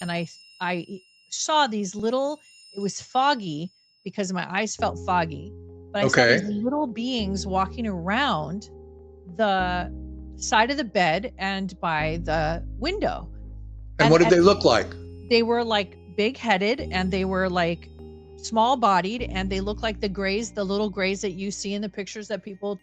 and I saw these little, it was foggy because my eyes felt foggy, but I saw these little beings walking around the side of the bed and by the window. And what did they look like? They were like big headed, and they were like small bodied, and they look like the little grays that you see in the pictures that people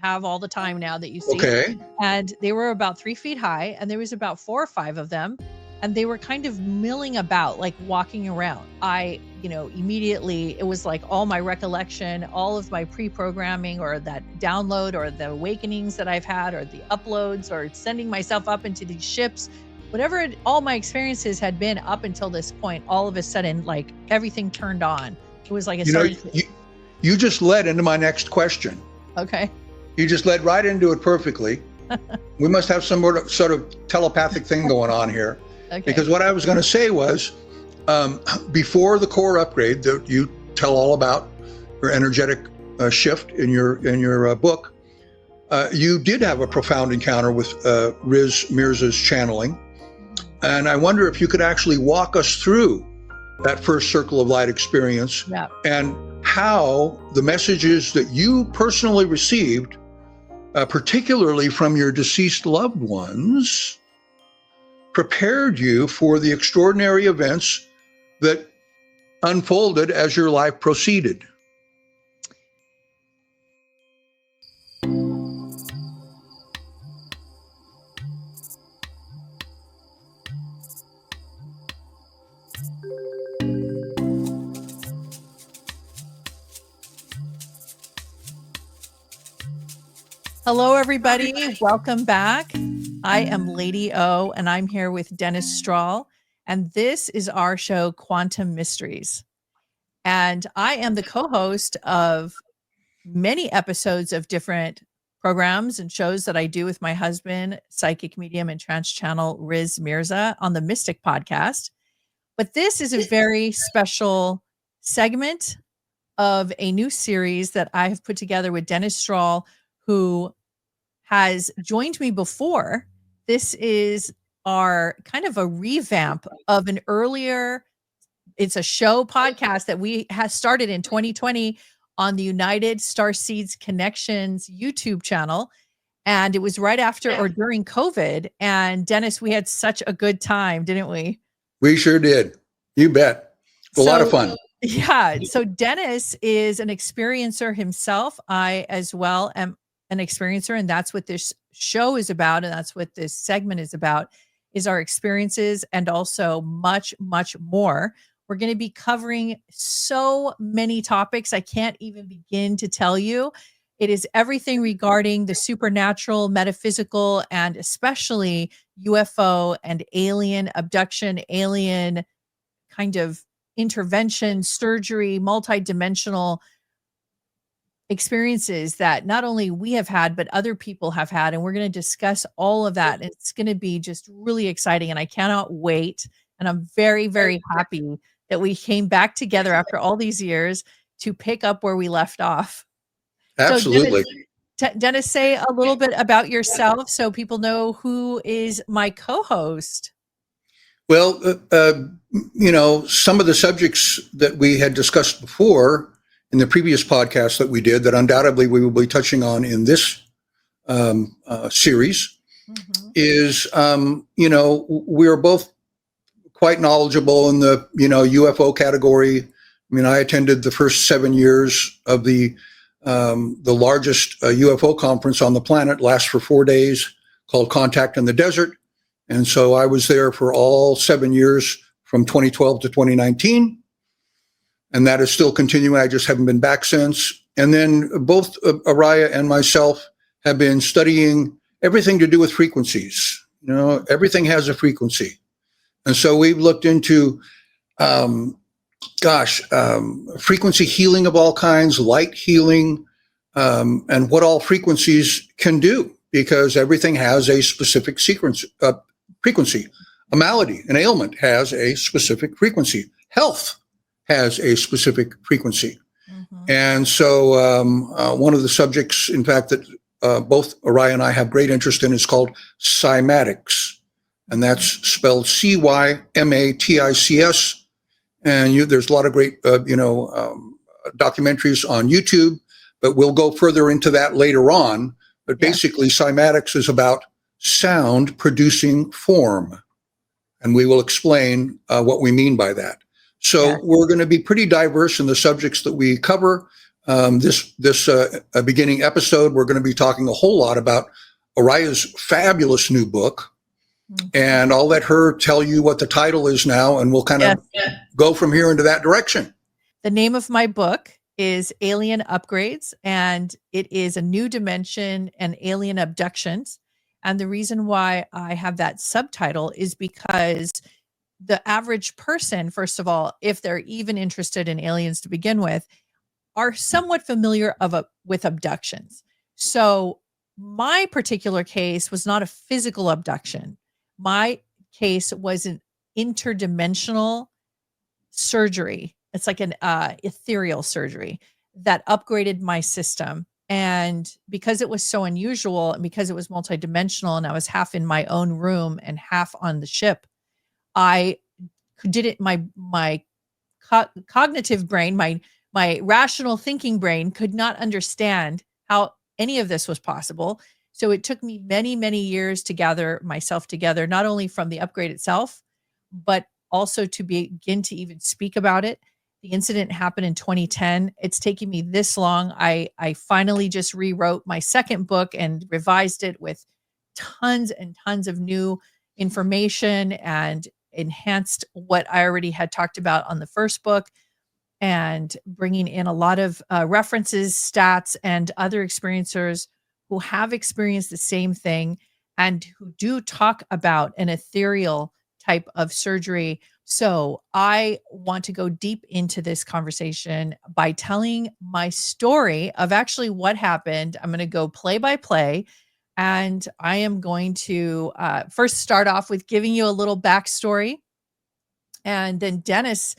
have all the time now that you see. Okay. And they were about 3 feet high, and there was about 4 or 5 of them, and they were kind of milling about, like walking around. I, immediately, it was like all my recollection, all of my pre-programming or that download or the awakenings that I've had or the uploads or sending myself up into these ships, whatever all my experiences had been up until this point, all of a sudden, like everything turned on. It was like, you just led into my next question. Okay. You just led right into it perfectly. We must have some sort of telepathic thing going on here. Okay. Because what I was going to say was, before the core upgrade that you tell all about, your energetic shift in your book, you did have a profound encounter with Riz Mirza's channeling. And I wonder if you could actually walk us through that first circle of light experience, and how the messages that you personally received, particularly from your deceased loved ones, prepared you for the extraordinary events that unfolded as your life proceeded. Hello, everybody. Welcome back. I am Lady O, and I'm here with Dennis Strahl, and this is our show, Quantum Mysteries. And I am the co-host of many episodes of different programs and shows that I do with my husband, psychic medium and trance channel Riz Mirza, on the Mystic podcast. But this is a very special segment of a new series that I have put together with Dennis Strahl, who has joined me before. This is our kind of a revamp of an earlier, it's a show podcast that we had started in 2020 on the United Starseed Connection's YouTube channel. And it was right after or during COVID. And Dennis, we had such a good time, didn't we? We sure did. You bet. A lot of fun. Yeah. So Dennis is an experiencer himself. I as well am an experiencer, and that's what this show is about, and that's what this segment is about, is our experiences, and also much, much more. We're going to be covering so many topics I can't even begin to tell you. It is everything regarding the supernatural, metaphysical, and especially UFO and alien abduction, alien kind of intervention, surgery, multidimensional experiences that not only we have had, but other people have had. And we're going to discuss all of that. It's going to be just really exciting. And I cannot wait. And I'm very, very happy that we came back together after all these years to pick up where we left off. Absolutely. So Dennis, say a little bit about yourself so people know who is my co-host. Well, some of the subjects that we had discussed before in the previous podcast that we did, that undoubtedly we will be touching on in this series, is, we are both quite knowledgeable in the, UFO category. I mean, I attended the first 7 years of the largest UFO conference on the planet, lasts for 4 days, called Contact in the Desert. And so I was there for all 7 years from 2012 to 2019. And that is still continuing. I just haven't been back since. And then both Oriah and myself have been studying everything to do with frequencies. Everything has a frequency. And so we've looked into, frequency healing of all kinds, light healing, and what all frequencies can do, because everything has a specific frequency. A malady, an ailment, has a specific frequency. Health has a specific frequency. And so one of the subjects, in fact, that both Oriah and I have great interest in is called cymatics. and that's spelled Cymatis. And there's a lot of great, documentaries on YouTube, but we'll go further into that later on. But basically, cymatics is about sound producing form, and we will explain what we mean by that. So we're going to be pretty diverse in the subjects that we cover. This beginning episode, we're going to be talking a whole lot about Oriah's fabulous new book, and I'll let her tell you what the title is now, and we'll kind of go from here into that direction. The name of my book is Alien Upgrades, and it is a new dimension and alien abductions. And the reason why I have that subtitle is because the average person, first of all, if they're even interested in aliens to begin with, are somewhat familiar with abductions. So my particular case was not a physical abduction. My case was an interdimensional surgery. It's like an ethereal surgery that upgraded my system. And because it was so unusual and because it was multidimensional and I was half in my own room and half on the ship, I did it. My cognitive brain, my rational thinking brain could not understand how any of this was possible. So it took me many, many years to gather myself together, not only from the upgrade itself, but also to begin to even speak about it. The incident happened in 2010. It's taken me this long. I finally just rewrote my second book and revised it with tons and tons of new information and enhanced what I already had talked about on the first book, and bringing in a lot of references, stats, and other experiencers who have experienced the same thing and who do talk about an ethereal type of surgery. So I want to go deep into this conversation by telling my story of actually what happened. I'm going to go play by play, and I am going to first start off with giving you a little backstory. And then Dennis,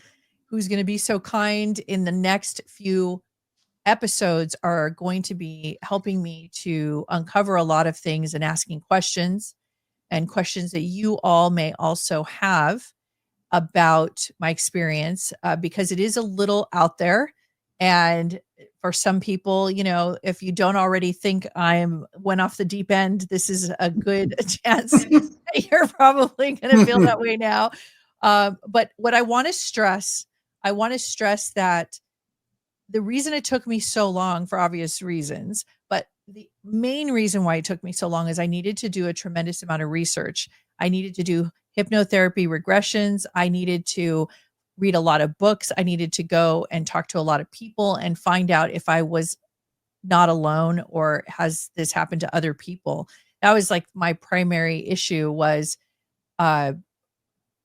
who's going to be so kind in the next few episodes, are going to be helping me to uncover a lot of things and asking questions, and questions that you all may also have about my experience, because it is a little out there. And for some people, if you don't already think went off the deep end, this is a good chance you're probably going to feel that way now. But what I want to stress that the reason it took me so long, for obvious reasons, but the main reason why it took me so long is I needed to do a tremendous amount of research. I needed to do hypnotherapy regressions. I needed to read a lot of books. I needed to go and talk to a lot of people and find out if I was not alone or has this happened to other people. That was like my primary issue was, I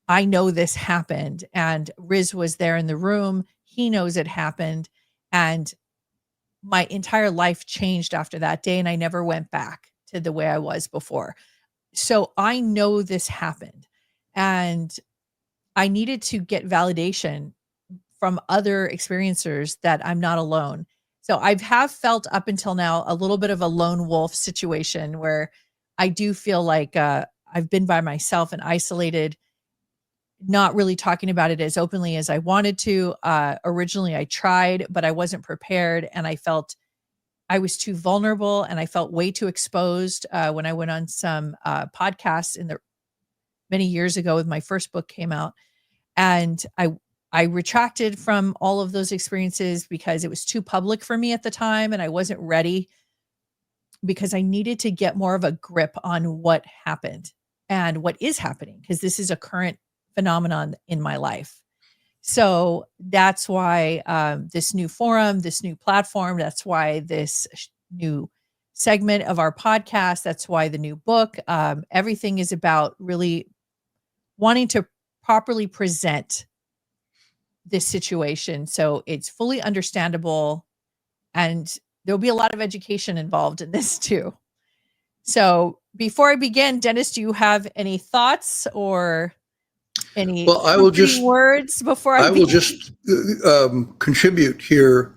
know this happened, and Riz was there in the room. He knows it happened. And my entire life changed after that day, and I never went back to the way I was before. So I know this happened, and I needed to get validation from other experiencers that I'm not alone. So I have felt up until now a little bit of a lone wolf situation where I do feel like I've been by myself and isolated, not really talking about it as openly as I wanted to. Originally I tried, but I wasn't prepared, and I felt I was too vulnerable, and I felt way too exposed when I went on some podcasts many years ago when my first book came out. And I retracted from all of those experiences because it was too public for me at the time, and I wasn't ready, because I needed to get more of a grip on what happened and what is happening, because this is a current phenomenon in my life. So that's why this new forum, this new platform, that's why this new segment of our podcast, that's why the new book, everything is about really wanting to properly present this situation so it's fully understandable, and there'll be a lot of education involved in this too. So before I begin, Dennis, do you have any thoughts or any words before I begin? Will just contribute here.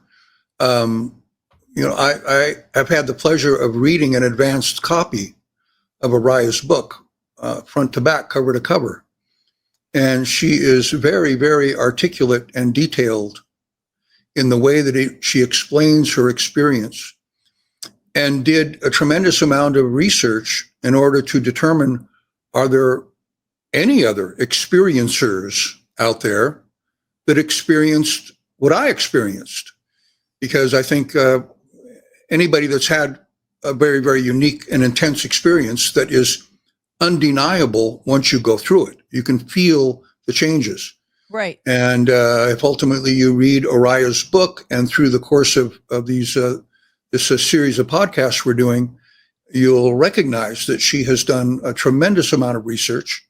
I have had the pleasure of reading an advanced copy of Oriah's book, front to back, cover to cover. And she is very, very articulate and detailed in the way that she explains her experience, and did a tremendous amount of research in order to determine, are there any other experiencers out there that experienced what I experienced? Because I think anybody that's had a very, very unique and intense experience that is undeniable once you go through it, you can feel the changes. Right. And if ultimately you read Oriah's book, and through the course of these this series of podcasts we're doing, you'll recognize that she has done a tremendous amount of research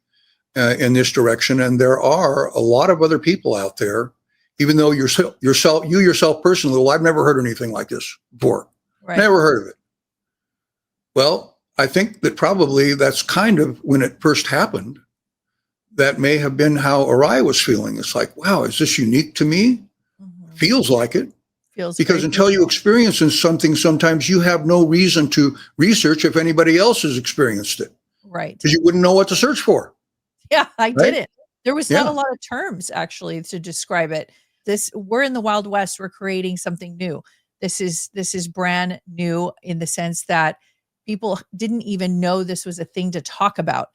in this direction. And there are a lot of other people out there, even though you yourself personally, well, I've never heard anything like this before. Right. Never heard of it. Well, I think that probably that's kind of when it first happened. That may have been how Oriah was feeling. It's like, wow, is this unique to me? Mm-hmm. Feels like it. Because until you experience something, sometimes you have no reason to research if anybody else has experienced it. Right. Because you wouldn't know what to search for. Yeah, I didn't. There was not a lot of terms actually to describe it. We're in the Wild West. We're creating something new. This is brand new in the sense that people didn't even know this was a thing to talk about.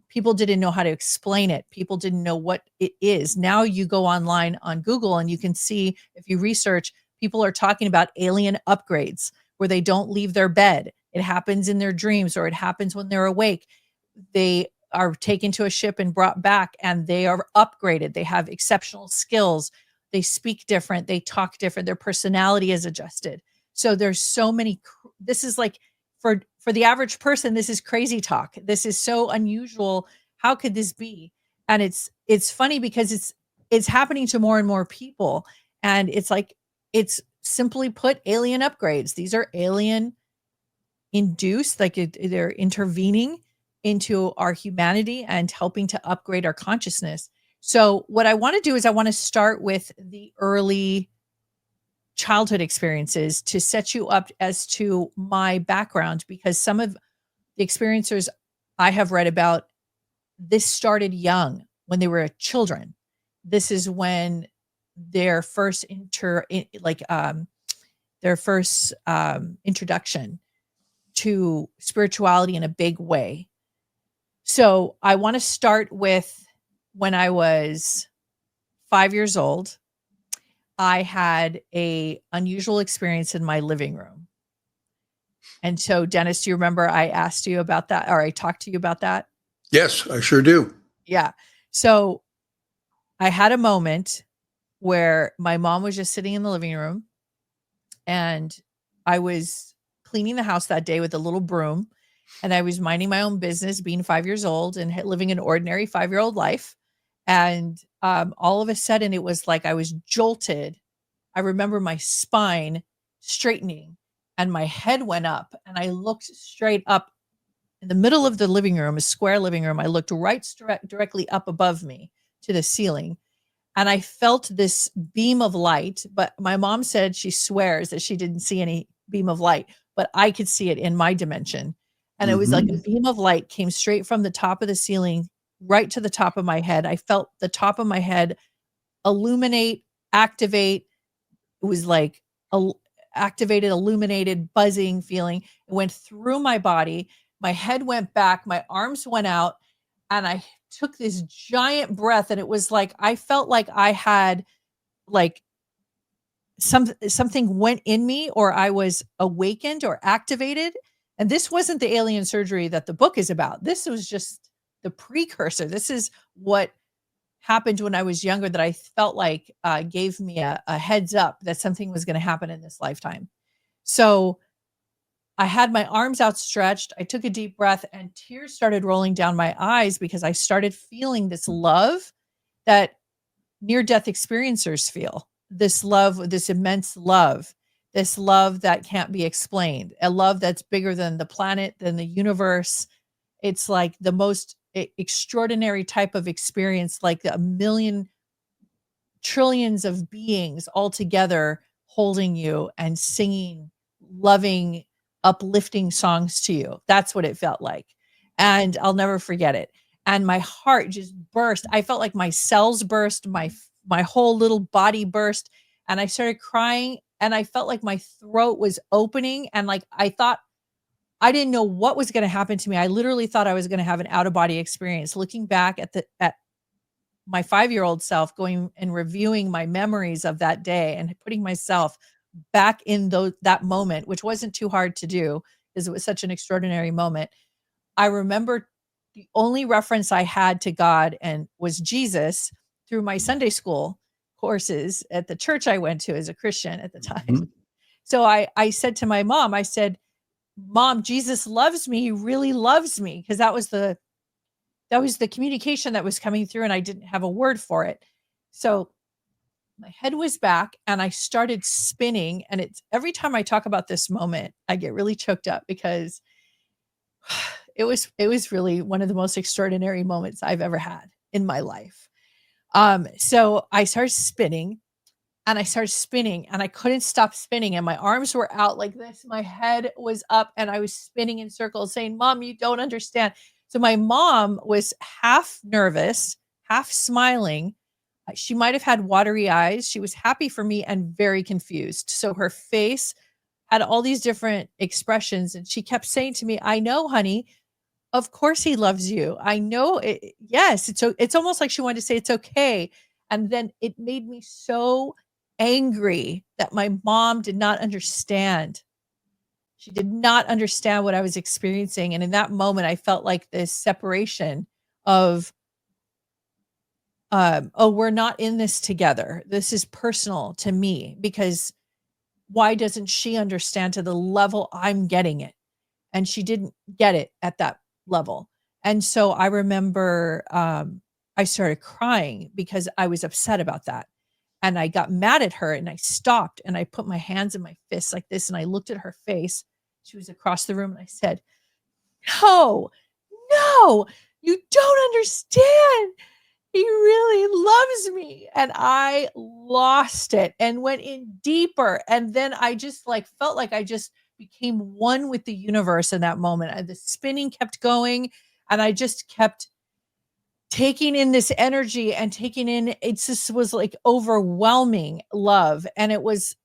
People didn't know how to explain it. People didn't know what it is. Now you go online on Google and you can see, if you research, people are talking about alien upgrades where they don't leave their bed. It happens in their dreams, or it happens when they're awake. They are taken to a ship and brought back, and they are upgraded. They have exceptional skills. They speak different. They talk different. Their personality is adjusted. So there's so many. This is like, for the average person, this is crazy talk. This is so unusual. How could this be? And it's funny because it's happening to more and more people. And it's like, it's simply put, alien upgrades. These are alien induced, like they're intervening into our humanity and helping to upgrade our consciousness. So what I want to do is I want to start with the early childhood experiences to set you up as to my background, because some of the experiencers I have read about, this started young when they were children. This is when their first introduction to spirituality in a big way. So I want to start with when I was 5 years old. I had a unusual experience in my living room. And so, Dennis, do you remember I asked you about that, or I talked to you about that? Yes, I sure do. Yeah. So I had a moment where my mom was just sitting in the living room, and I was cleaning the house that day with a little broom, and I was minding my own business, being 5 years old and living an ordinary 5-year-old life. And all of a sudden it was like I was jolted. I remember my spine straightening and my head went up, and I looked straight up in the middle of the living room, a square living room. I looked directly up above me to the ceiling, and I felt this beam of light. But my mom said she swears that she didn't see any beam of light, but I could see it in my dimension. And it was like a beam of light came straight from the top of the ceiling right to the top of my head. I felt the top of my head illuminate, activate. It was like a activated, illuminated, buzzing feeling. It went through my body. My head went back, my arms went out, and I took this giant breath. And it was like, I felt like I had like something went in me, or I was awakened or activated. And this wasn't the alien surgery that the book is about. This was just the precursor. This is what happened when I was younger that I felt like gave me a heads up that something was going to happen in this lifetime. So I had my arms outstretched. I took a deep breath, and tears started rolling down my eyes because I started feeling this love that near-death experiencers feel. This love, this immense love, this love that can't be explained, a love that's bigger than the planet, than the universe. It's like the most extraordinary type of experience, like a million trillions of beings all together holding you and singing loving, uplifting songs to you. That's what it felt like. And I'll never forget it. And my heart just burst. I felt like my cells burst, my whole little body burst, and I started crying, and I felt like my throat was opening, and like I thought I didn't know what was going to happen to me. I literally thought I was going to have an out of body experience. Looking back at my 5-year-old self, going and reviewing my memories of that day and putting myself back in that moment, which wasn't too hard to do because it was such an extraordinary moment. I remember the only reference I had to God and was Jesus through my Sunday school courses at the church I went to as a Christian at the time. Mm-hmm. So I said to my mom, I said, Mom, Jesus loves me. He really loves me. Because that was the communication that was coming through, and I didn't have a word for it. So my head was back and I started spinning. And it's every time I talk about this moment, I get really choked up because it was really one of the most extraordinary moments I've ever had in my life. So I started spinning and I couldn't stop spinning, and my arms were out like this. My head was up and I was spinning in circles saying, Mom, you don't understand. So my mom was half nervous, half smiling. She might have had watery eyes. She was happy for me and very confused. So her face had all these different expressions, and she kept saying to me, I know, honey, of course he loves you. I know it. Yes. It's almost like she wanted to say it's okay. And then it made me so angry that my mom did not understand. She did not understand what I was experiencing. And in that moment, I felt like this separation of, we're not in this together. This is personal to me, because why doesn't she understand to the level I'm getting it? And she didn't get it at that level. And so I remember I started crying because I was upset about that. And I got mad at her and I stopped and I put my hands in my fists like this and I looked at her face. She was across the room and I said, no, you don't understand. He really loves me. And I lost it and went in deeper. And then I just felt like I just became one with the universe in that moment. The spinning kept going and I just kept taking in this energy and taking in, it just was like overwhelming love. And it was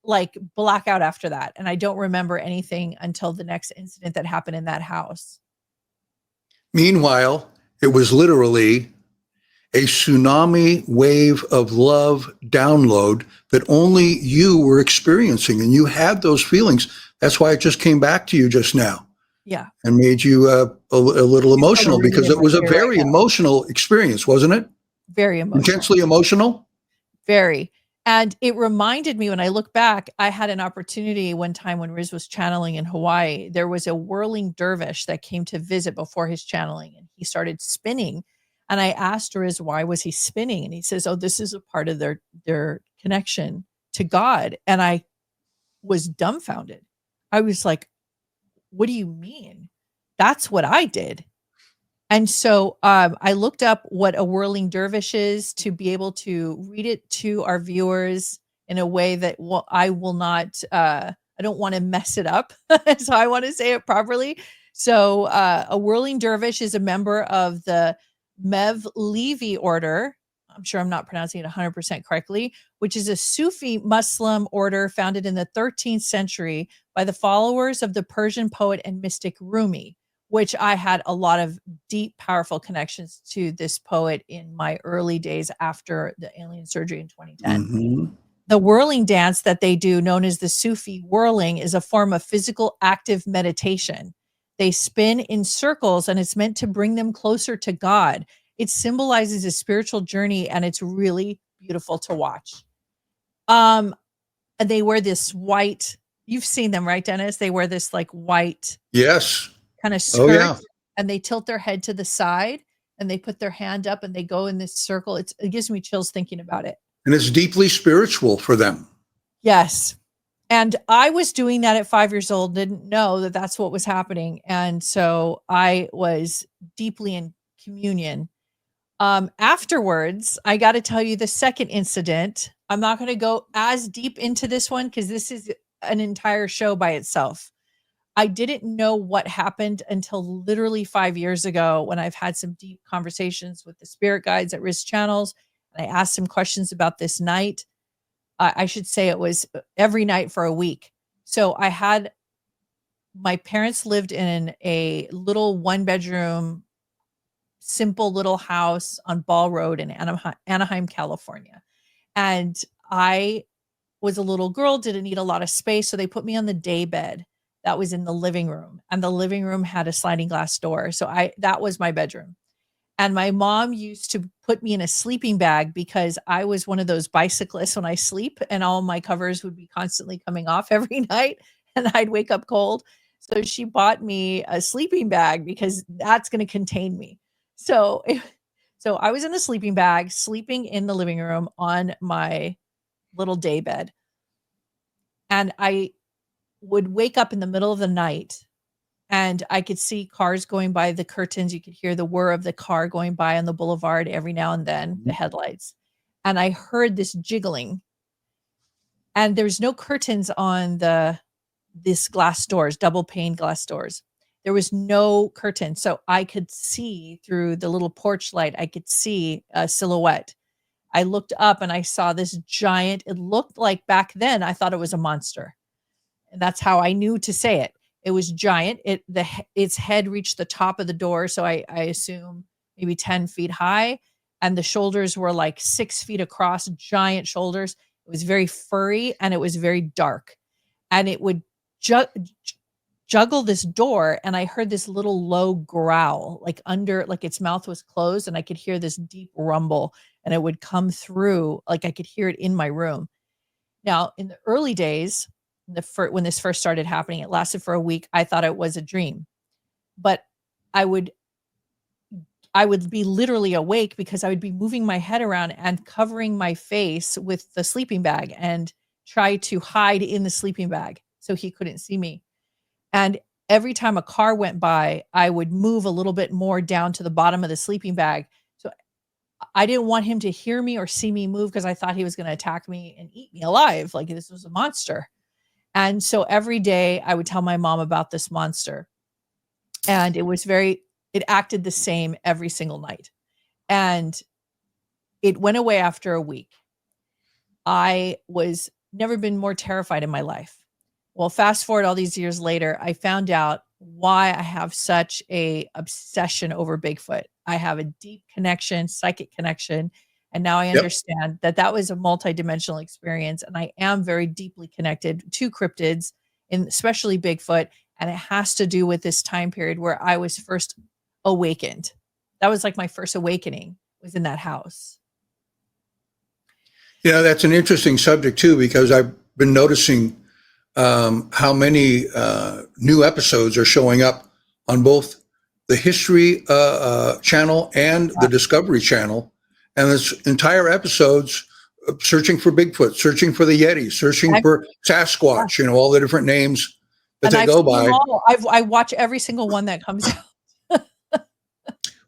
like blackout after that. And I don't remember anything until the next incident that happened in that house. Meanwhile, it was literally a tsunami wave of love download that only you were experiencing, and you had those feelings. That's why it just came back to you just now. Yeah. And made you a little emotional, because it was a very emotional experience, wasn't it? Very emotional. Intensely emotional? Very. And it reminded me, when I look back, I had an opportunity one time when Riz was channeling in Hawaii. There was a whirling dervish that came to visit before his channeling, and he started spinning. And I asked Riz, why was he spinning? And he says, oh, this is a part of their connection to God. And I was dumbfounded. I was like, what do you mean? That's what I did. And so I looked up what a whirling dervish is to be able to read it to our viewers in a way that I will not, I don't want to mess it up. So I want to say it properly. So a whirling dervish is a member of the Mevlevi order. I'm sure I'm not pronouncing it 100% correctly, which is a Sufi Muslim order founded in the 13th century by the followers of the Persian poet and mystic Rumi, which I had a lot of deep, powerful connections to this poet in my early days after the alien surgery in 2010. Mm-hmm. The whirling dance that they do, known as the Sufi whirling, is a form of physical active meditation. They spin in circles, and it's meant to bring them closer to God. It symbolizes a spiritual journey, and it's really beautiful to watch. And they wear this white, you've seen them, right, Dennis? They wear this like white. Yes. Kind of skirt, and they tilt their head to the side and they put their hand up and they go in this circle. It gives me chills thinking about it. And it's deeply spiritual for them. Yes. And I was doing that at 5 years old, didn't know that that's what was happening. And so I was deeply in communion. Afterwards, I got to tell you the second incident. I'm not going to go as deep into this one because this is an entire show by itself. I didn't know what happened until literally 5 years ago when I've had some deep conversations with the spirit guides at Riz Channels. And I asked some questions about this night. I should say it was every night for a week. So my parents lived in a little 1-bedroom, simple little house on Ball Road in Anaheim, California. And I was a little girl, didn't need a lot of space. So they put me on the day bed that was in the living room, and the living room had a sliding glass door. So that was my bedroom. And my mom used to put me in a sleeping bag because I was one of those bicyclists when I sleep, and all my covers would be constantly coming off every night and I'd wake up cold. So she bought me a sleeping bag because that's going to contain me. So I was in the sleeping bag, sleeping in the living room on my little day bed. And I would wake up in the middle of the night and I could see cars going by the curtains. You could hear the whir of the car going by on the boulevard every now and then, the headlights. And I heard this jiggling. And there's no curtains on this glass doors, double pane glass doors. There was no curtain. So I could see through the little porch light, I could see a silhouette. I looked up and I saw this giant, it looked like back then, I thought it was a monster. And that's how I knew to say it. It was giant. Its head reached the top of the door. So I assume maybe 10 feet high. And the shoulders were like 6 feet across, giant shoulders. It was very furry and it was very dark. And it would juggle this door. And I heard this little low growl, like its mouth was closed. And I could hear this deep rumble and it would come through, like I could hear it in my room. Now, in the early days, when this first started happening, it lasted for a week. I thought it was a dream, but I would be literally awake because I would be moving my head around and covering my face with the sleeping bag and try to hide in the sleeping bag so he couldn't see me. And every time a car went by, I would move a little bit more down to the bottom of the sleeping bag. So I didn't want him to hear me or see me move because I thought he was going to attack me and eat me alive. Like this was a monster. And so every day I would tell my mom about this monster, and it acted the same every single night. And it went away after a week. I was never been more terrified in my life. Well, fast forward all these years later, I found out why I have such a obsession over Bigfoot. I have a deep connection, psychic connection. And now I understand that was a multidimensional experience. And I am very deeply connected to cryptids, and especially Bigfoot. And it has to do with this time period where I was first awakened. That was like my first awakening, was in that house. Yeah, that's an interesting subject too, because I've been noticing how many new episodes are showing up on both the History channel and the Discovery channel. And there's entire episodes searching for Bigfoot, searching for the Yeti, searching for Sasquatch, all the different names that they go by. I watch every single one that comes out.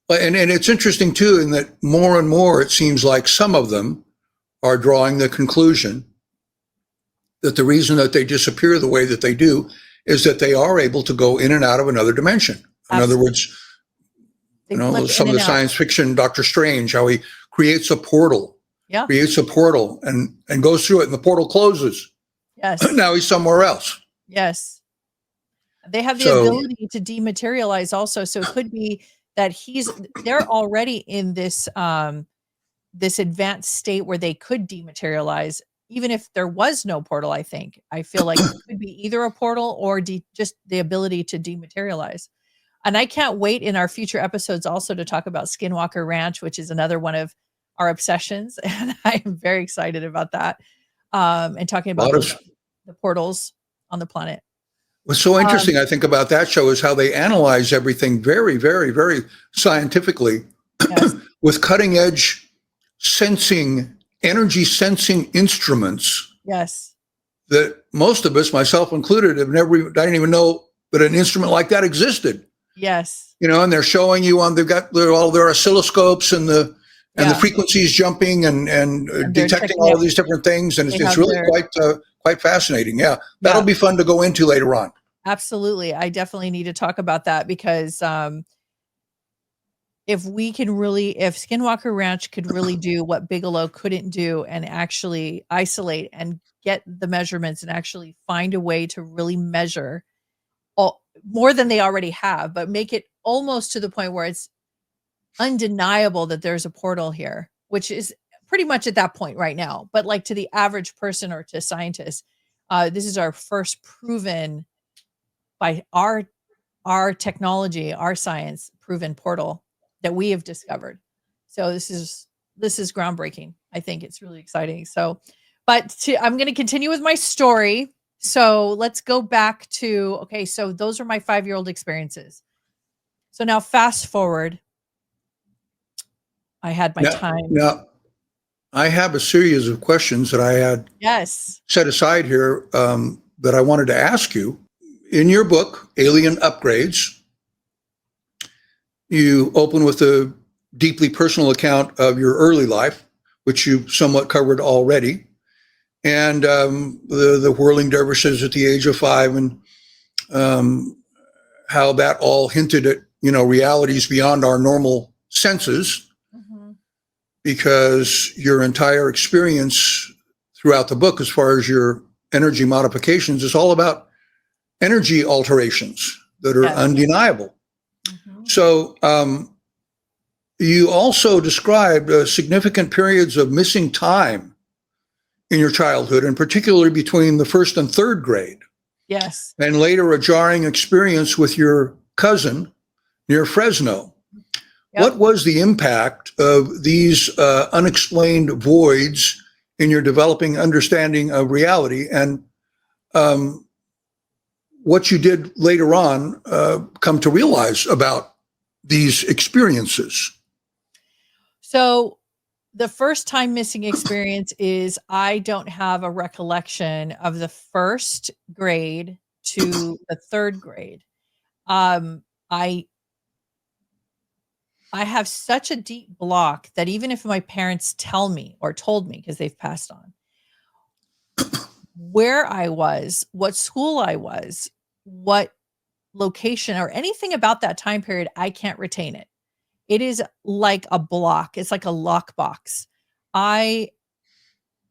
And it's interesting too, in that more and more, it seems like some of them are drawing the conclusion that the reason that they disappear the way that they do is that they are able to go in and out of another dimension. In other words, some of the science fiction, Dr. Strange, how he creates a portal, and goes through it, and the portal closes. Yes. Now he's somewhere else. Yes. They have the ability to dematerialize also. So it could be that they're already in this advanced state where they could dematerialize, even if there was no portal. I feel like it could be either a portal or just the ability to dematerialize. And I can't wait in our future episodes also to talk about Skinwalker Ranch, which is another one of our obsessions. And I am very excited about that. And talking about the portals on the planet. What's so interesting, I think, about that show is how they analyze everything very, very, very scientifically with cutting edge energy sensing instruments. Yes. That most of us, myself included, I didn't even know that an instrument like that existed. Yes. And they're showing you they've got all their oscilloscopes and the frequencies jumping and detecting all of these different things. And it's really quite fascinating. Yeah. That'll be fun to go into later on. Absolutely. I definitely need to talk about that because if Skinwalker Ranch could really do what Bigelow couldn't do and actually isolate and get the measurements and actually find a way to really measure more than they already have, but make it almost to the point where it's undeniable that there's a portal here, which is pretty much at that point right now. But like to the average person or to scientists, this is our first proven by our technology, our science proven portal that we have discovered. So this is groundbreaking. I think it's really exciting. So, I'm going to continue with my story. So let's go back to, okay, so those are my 5-year-old experiences. So now fast forward, I had my time. Now, I have a series of questions that I had set aside here that I wanted to ask you. In your book, Alien Upgrades, you open with a deeply personal account of your early life, which you somewhat covered already, and the whirling dervishes at the age of 5, and how that all hinted at, realities beyond our normal senses, because your entire experience throughout the book, as far as your energy modifications, is all about energy alterations that are undeniable. So you also described significant periods of missing time in your childhood, and particularly between the 1st and 3rd grade. Yes. And later a jarring experience with your cousin near Fresno. Yep. What was the impact of these unexplained voids in your developing understanding of reality, and what you did later on come to realize about these experiences? So the first time missing experience is I don't have a recollection of the 1st grade to the 3rd grade. I have such a deep block that even if my parents tell me or told me, because they've passed on, where I was, what school I was, what location or anything about that time period, I can't retain it. It is like a block. It's like a lockbox.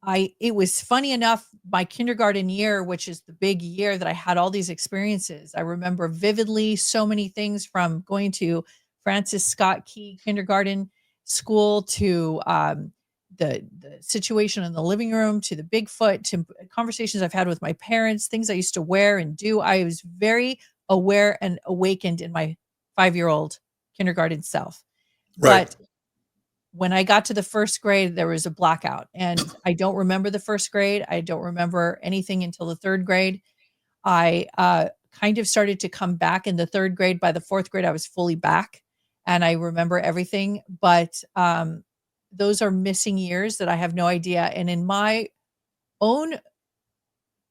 It was funny enough, my kindergarten year, which is the big year that I had all these experiences. I remember vividly so many things, from going to Francis Scott Key Kindergarten School to the situation in the living room, to the Bigfoot, to conversations I've had with my parents, things I used to wear and do. I was very aware and awakened in my 5-year-old kindergarten self. Right. But when I got to the 1st grade, there was a blackout, and I don't remember the 1st grade. I don't remember anything until the 3rd grade. I kind of started to come back in the 3rd grade. By the 4th grade, I was fully back, and I remember everything. But those are missing years that I have no idea. And in my own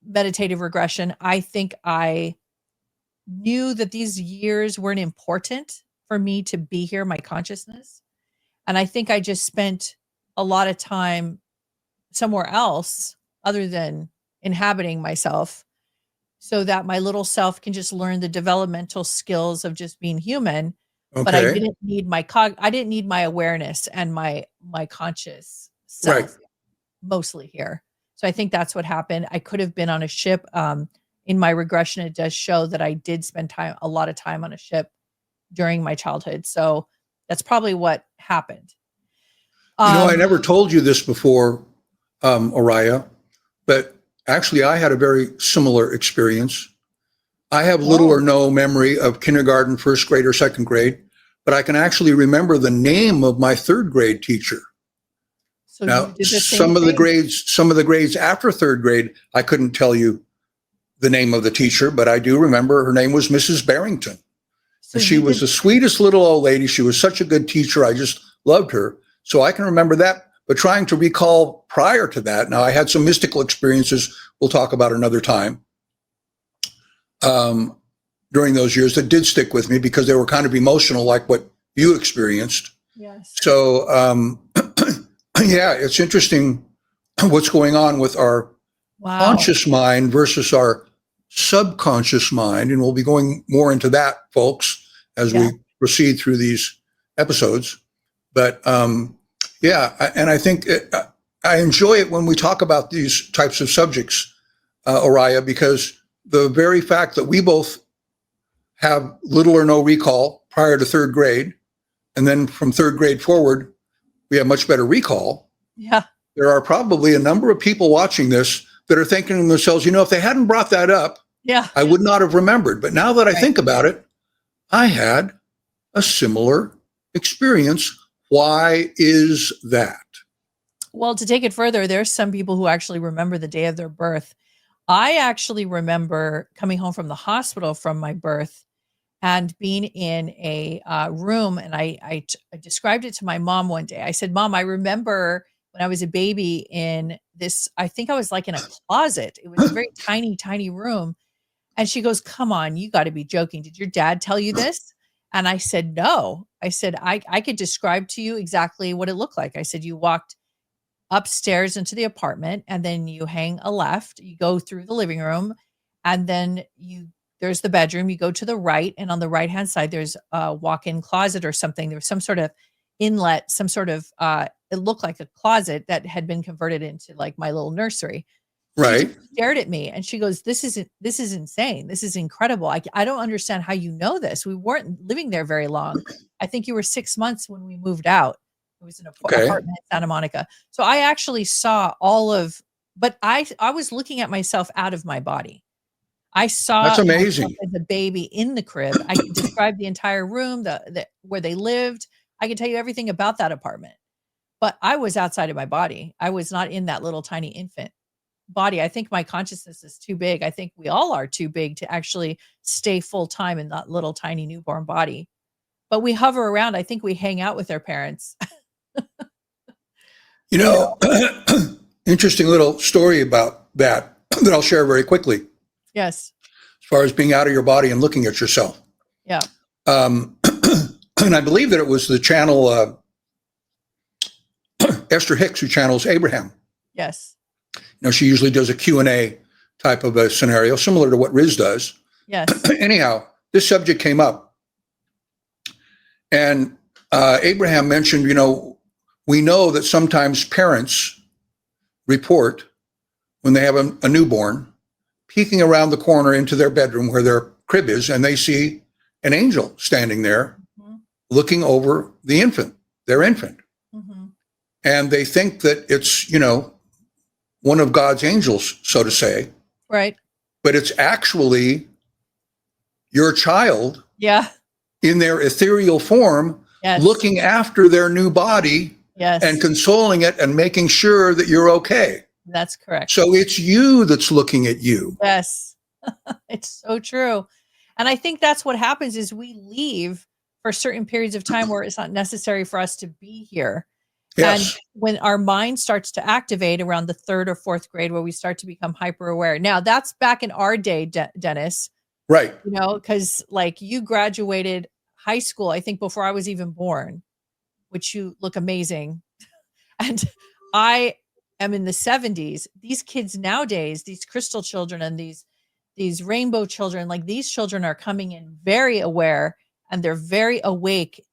meditative regression, I think I knew that these years weren't important for me to be here, my consciousness. And I think I just spent a lot of time somewhere else other than inhabiting myself, so that my little self can just learn the developmental skills of just being human. Okay. But I didn't need I didn't need my awareness and my conscious self mostly here. So I think that's what happened. I could have been on a ship. In my regression, it does show that I did spend a lot of time on a ship during my childhood. So that's probably what happened. I never told you this before, Oriah, but actually I had a very similar experience. I have little or no memory of kindergarten, 1st grade, or 2nd grade, but I can actually remember the name of my 3rd grade teacher. So now, some of the grades after 3rd grade, I couldn't tell you the name of the teacher, but I do remember her name was Mrs. Barrington. So she was the sweetest little old lady. She was such a good teacher. I just loved her. So I can remember that, but trying to recall prior to that, now I had some mystical experiences we'll talk about another time during those years that did stick with me because they were kind of emotional, like what you experienced. Yes. So, yeah, it's interesting what's going on with our conscious mind versus our subconscious mind, and we'll be going more into that, folks, as we proceed through these episodes. But and I think I enjoy it when we talk about these types of subjects, Oriah, because the very fact that we both have little or no recall prior to third grade, and then from third grade forward, we have much better recall. Yeah. There are probably a number of people watching this that are thinking to themselves, if they hadn't brought that up, I would not have remembered. But now that I think about it, I had a similar experience. Why is that? Well, to take it further, there's some people who actually remember the day of their birth. I actually remember coming home from the hospital from my birth and being in a room. And I described it to my mom one day. I said, Mom, I remember when I was a baby in this, I think I was like in a closet. It was a very tiny, tiny room. And she goes, come on, you got to be joking. Did your dad tell you this? And I said, no. I said, I could describe to you exactly what it looked like. I said, you walked upstairs into the apartment, and then you hang a left, you go through the living room, and then there's the bedroom. You go to the right, and on the right-hand side, there's a walk-in closet or something. There was some sort of inlet, some sort of, it looked like a closet that had been converted into like my little nursery. Right. She stared at me and she goes, this is insane. This is incredible. I don't understand how you know this. We weren't living there very long. I think you were 6 months when we moved out. It was an apartment in Santa Monica. So I actually saw but I was looking at myself out of my body. I saw that's amazing. As a baby in the crib. I could describe the entire room, the where they lived. I could tell you everything about that apartment. But I was outside of my body. I was not in that little tiny infant body. I think my consciousness is too big. I think we all are too big to actually stay full time in that little tiny newborn body. But we hover around. I think we hang out with our parents. Interesting little story about that I'll share very quickly. Yes. As far as being out of your body and looking at yourself. Yeah. And I believe that it was the channel Esther Hicks who channels Abraham. Yes. She usually does a Q&A type of a scenario, similar to what Riz does. Yes. Anyhow, this subject came up. And Abraham mentioned, we know that sometimes parents report when they have a newborn peeking around the corner into their bedroom where their crib is, and they see an angel standing there looking over the infant, their infant. Mm-hmm. And they think that it's, one of God's angels, so to say. Right. But it's actually your child. Yeah. In their ethereal form, looking after their new body and consoling it and making sure that you're okay. That's correct. So it's you that's looking at you. Yes. It's so true. And I think that's what happens is we leave for certain periods of time where it's not necessary for us to be here. Yes. And when our mind starts to activate around the third or fourth grade, where we start to become hyper aware. Now that's back in our day, Dennis. Right. Because like you graduated high school, I think before I was even born, which you look amazing. And I am in the 70s. These kids nowadays, these crystal children and these rainbow children, like these children are coming in very aware, and they're very awake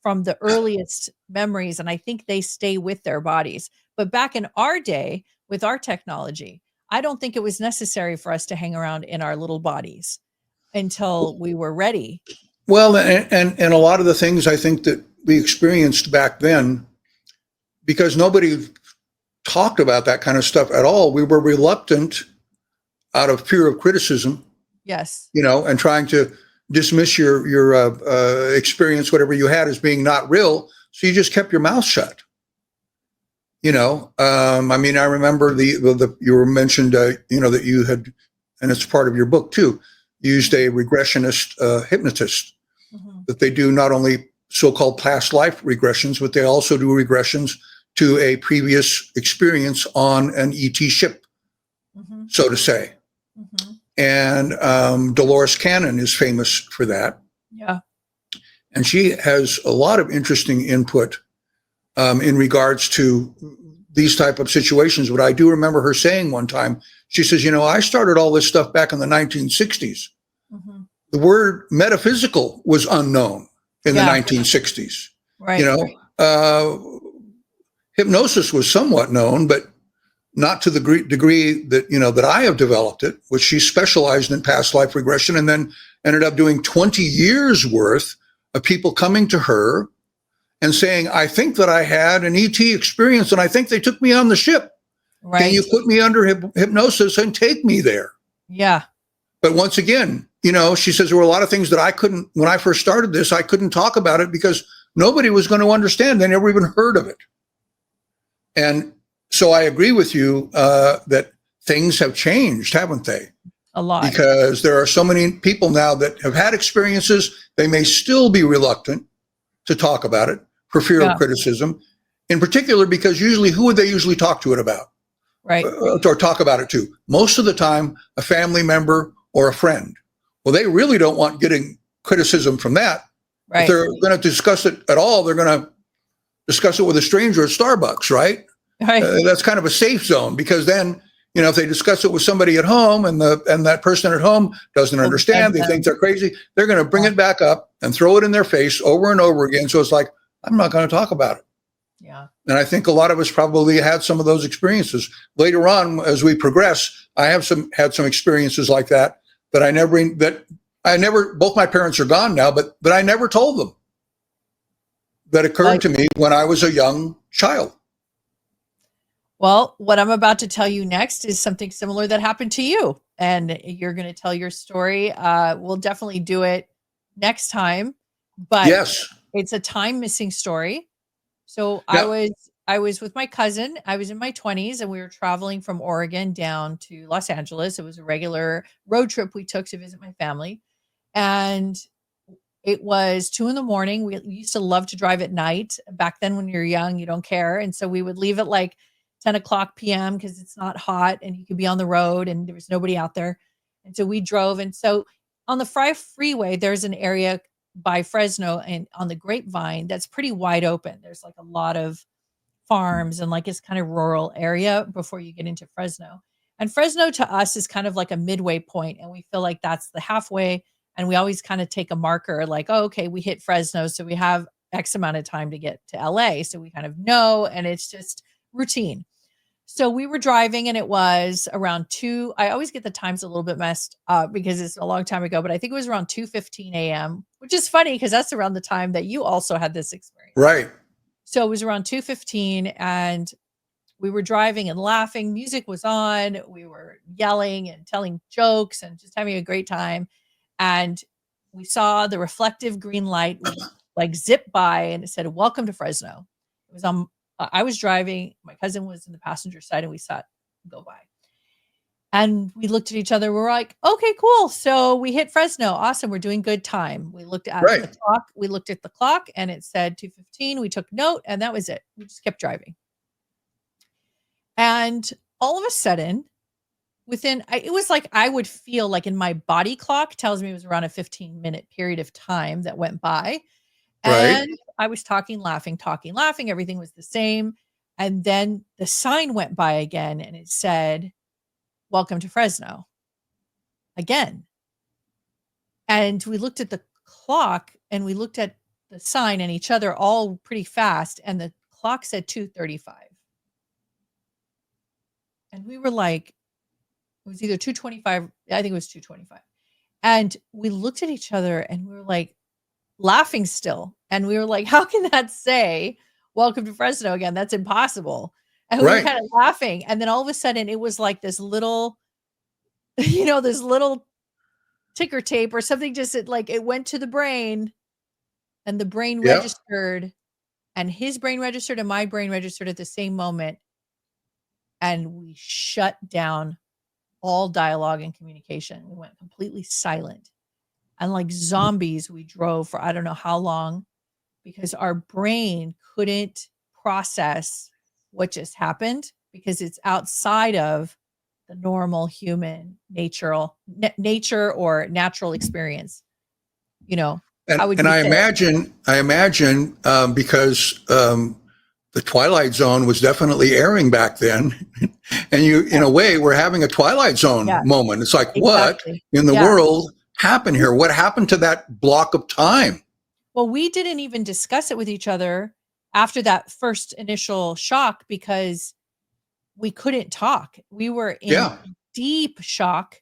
from the earliest memories. And I think they stay with their bodies. But back in our day, with our technology, I don't think it was necessary for us to hang around in our little bodies until we were ready. Well, and a lot of the things I think that we experienced back then, because nobody talked about that kind of stuff at all, we were reluctant out of fear of criticism. Yes. And trying to dismiss your experience, whatever you had, as being not real. So you just kept your mouth shut. I remember you were mentioned, that you had, and it's part of your book too, used a regressionist hypnotist, that they do not only so-called past life regressions, but they also do regressions to a previous experience on an ET ship, so to say. Mm-hmm. And Dolores Cannon is famous for that. Yeah. And she has a lot of interesting input in regards to these type of situations, but I do remember her saying one time, she says, I started all this stuff back in the 1960s. Mm-hmm. The word metaphysical was unknown in the 1960s. Right. Hypnosis was somewhat known, but not to the degree that, that I have developed it, which she specialized in past life regression, and then ended up doing 20 years worth of people coming to her and saying, I think that I had an ET experience and I think they took me on the ship. Right. Can you put me under hypnosis and take me there? Yeah. But once again, she says there were a lot of things that I couldn't, when I first started this, I couldn't talk about it because nobody was going to understand. They never even heard of it. And so I agree with you that things have changed, haven't they? A lot. Because there are so many people now that have had experiences. They may still be reluctant to talk about it for fear of criticism, in particular, because usually who would they usually talk to it about? Right. Or talk about it to? Most of the time, a family member or a friend. Well, they really don't want getting criticism from that. Right. If they're going to discuss it at all, they're going to discuss it with a stranger at Starbucks, right? Right. That's kind of a safe zone, because then, if they discuss it with somebody at home and that person at home doesn't understand, they think they're crazy, they're going to bring it back up and throw it in their face over and over again. So it's like, I'm not going to talk about it. Yeah. And I think a lot of us probably had some of those experiences. Later on, as we progress, I have had some experiences like that I never, both my parents are gone now, but that I never told them, that occurred to me when I was a young child. Well, what I'm about to tell you next is something similar that happened to you, and you're going to tell your story. We'll definitely do it next time, but yes, it's a time missing story. So yeah. I was with my cousin. I was in my 20s, and we were traveling from Oregon down to Los Angeles. It was a regular road trip we took to visit my family, and it was 2 a.m. We used to love to drive at night. Back then, when you're young, you don't care, and so we would leave at like 10 o'clock p.m. because it's not hot and you could be on the road and there was nobody out there. And so we drove. And so on the freeway, there's an area by Fresno and on the Grapevine that's pretty wide open. There's like a lot of farms and like it's kind of rural area before you get into Fresno. And Fresno to us is kind of like a midway point, and we feel like that's the halfway. And we always kind of take a marker like, oh, okay, we hit Fresno, so we have X amount of time to get to LA. So we kind of know, and it's just routine. So we were driving and it was around 2. I always get the times a little bit messed up because it's a long time ago, but I think it was around 2:15 a.m., which is funny because that's around the time that you also had this experience. Right. So it was around 2:15 and we were driving and laughing. Music was on. We were yelling and telling jokes and just having a great time. And we saw the reflective green light like zip by and it said, "Welcome to Fresno." It was on. I was driving, my cousin was in the passenger side, and we saw it go by. And we looked at each other. We're like, okay, cool. So we hit Fresno. Awesome. We're doing good time. We looked at the clock. We looked at the clock and it said 2:15. We took note and that was it. We just kept driving. And all of a sudden, it was like I would feel like in my body clock tells me it was around a 15-minute period of time that went by. And I was talking, laughing. Everything was the same. And then the sign went by again and it said, "Welcome to Fresno." Again. And we looked at the clock and we looked at the sign and each other all pretty fast. And the clock said 2:35. And we were like, it was either 2:25. I think it was 2:25. And we looked at each other and we were like, laughing still. And we were like, how can that say "Welcome to Fresno" again? That's impossible. And we were kind of laughing. And then all of a sudden it was like this little, this little ticker tape or something, just it went to the brain and the brain registered and his brain registered and my brain registered at the same moment. And we shut down all dialogue and communication. We went completely silent. And like zombies, we drove for I don't know how long because our brain couldn't process what just happened because it's outside of the normal human nature or natural experience. And I imagine because the Twilight Zone was definitely airing back then. And you, in a way, we're having a Twilight Zone moment. It's like, exactly. What in the world happened here? What happened to that block of time? Well, we didn't even discuss it with each other after that first initial shock because we couldn't talk. We were in deep shock.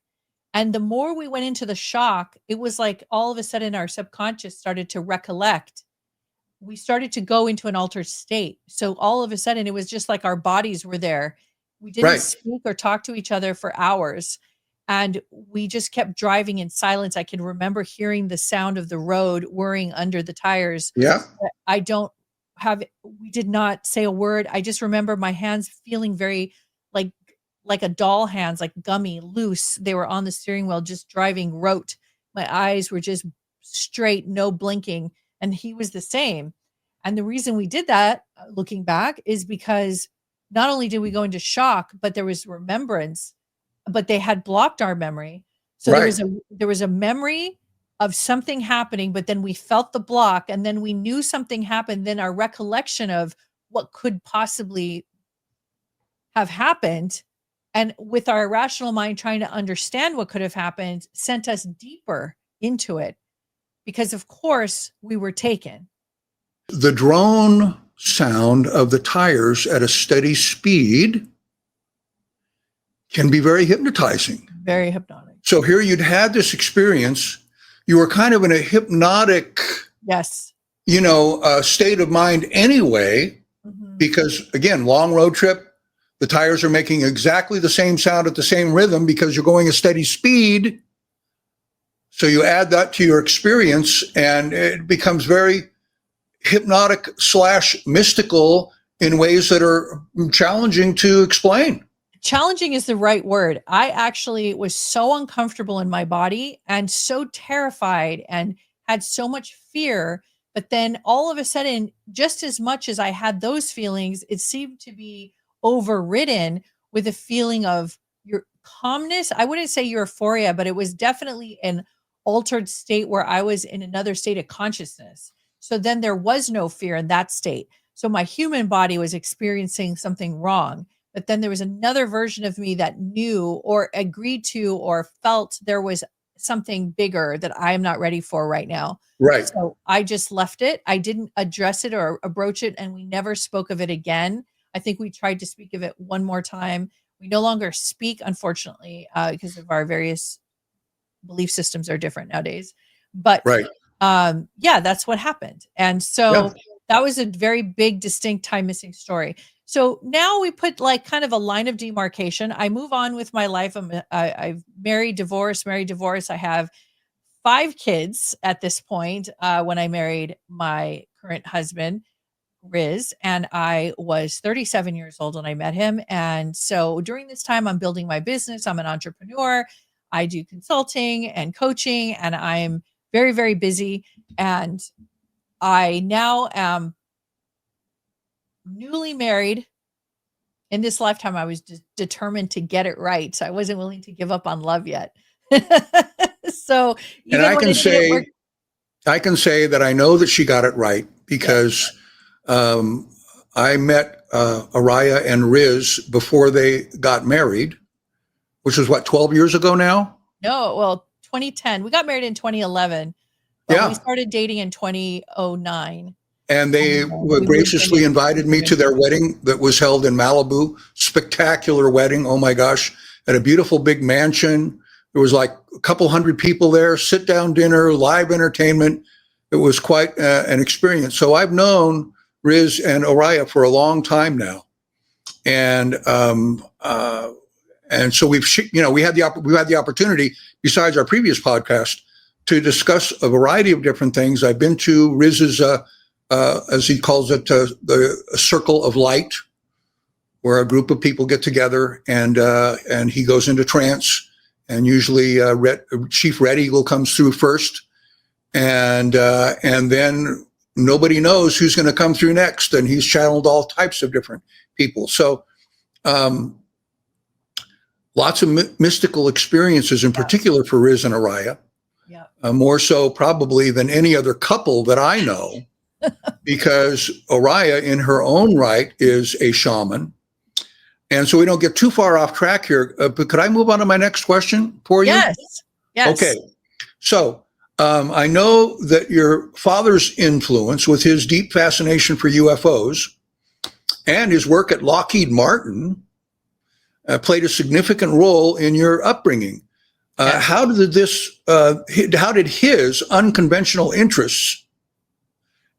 And the more we went into the shock, it was like all of a sudden our subconscious started to recollect. We started to go into an altered state. So all of a sudden it was just like our bodies were there. We didn't speak or talk to each other for hours. And we just kept driving in silence. I can remember hearing the sound of the road whirring under the tires. Yeah. We did not say a word. I just remember my hands feeling very like a doll hands, like gummy, loose. They were on the steering wheel, just driving rote. My eyes were just straight, no blinking. And he was the same. And the reason we did that, looking back, is because not only did we go into shock, but there was remembrance, but they had blocked our memory. So there was a memory of something happening, but then we felt the block and then we knew something happened. Then our recollection of what could possibly have happened, and with our rational mind trying to understand what could have happened, sent us deeper into it. Because of course we were taken. The drone sound of the tires at a steady speed can be very hypnotizing. Very hypnotic. So here you'd had this experience. You were kind of in a hypnotic, state of mind anyway, because again, long road trip, the tires are making exactly the same sound at the same rhythm because you're going a steady speed. So you add that to your experience and it becomes very hypnotic / mystical in ways that are challenging to explain. Challenging is the right word. I actually was so uncomfortable in my body and so terrified and had so much fear. But then all of a sudden, just as much as I had those feelings, it seemed to be overridden with a feeling of your calmness. I wouldn't say euphoria, but it was definitely an altered state where I was in another state of consciousness. So then there was no fear in that state. So my human body was experiencing something wrong, but then there was another version of me that knew or agreed to or felt there was something bigger that I am not ready for right now. Right. So I just left it. I didn't address it or broach it, and we never spoke of it again. I think we tried to speak of it one more time. We no longer speak, unfortunately, because of our various belief systems are different nowadays. But that's what happened. And so that was a very big, distinct time missing story. So now we put like kind of a line of demarcation. I move on with my life. I've married, divorced. I have 5 kids at this point when I married my current husband, Riz, and I was 37 years old when I met him. And so during this time, I'm building my business. I'm an entrepreneur. I do consulting and coaching, and I'm very, very busy. And I now am newly married. In this lifetime, I was determined to get it right. So I wasn't willing to give up on love yet. So even I can say that I know that she got it right because I met Oriah and Riz before they got married, which was 12 years ago now? No, well, 2010. We got married in 2011. But we started dating in 2009. And they graciously invited me to their wedding that was held in Malibu. Spectacular wedding. Oh my gosh. At a beautiful big mansion. There was like a couple hundred people there, sit down dinner, live entertainment. It was quite an experience. So I've known Riz and Oriah for a long time now. And so we had the opportunity, besides our previous podcast, to discuss a variety of different things. I've been to Riz's, as he calls it, the Circle of Light, where a group of people get together and he goes into trance. And usually Chief Red Eagle comes through first. And then nobody knows who's going to come through next. And he's channeled all types of different people. So lots of mystical experiences, in particular for Riz and Oriah. More so probably than any other couple that I know. because Oriah, in her own right, is a shaman. And so we don't get too far off track here. But could I move on to my next question for you? Yes. Yes. Okay. So I know that your father's influence with his deep fascination for UFOs and his work at Lockheed Martin played a significant role in your upbringing. Yes. How did his unconventional interests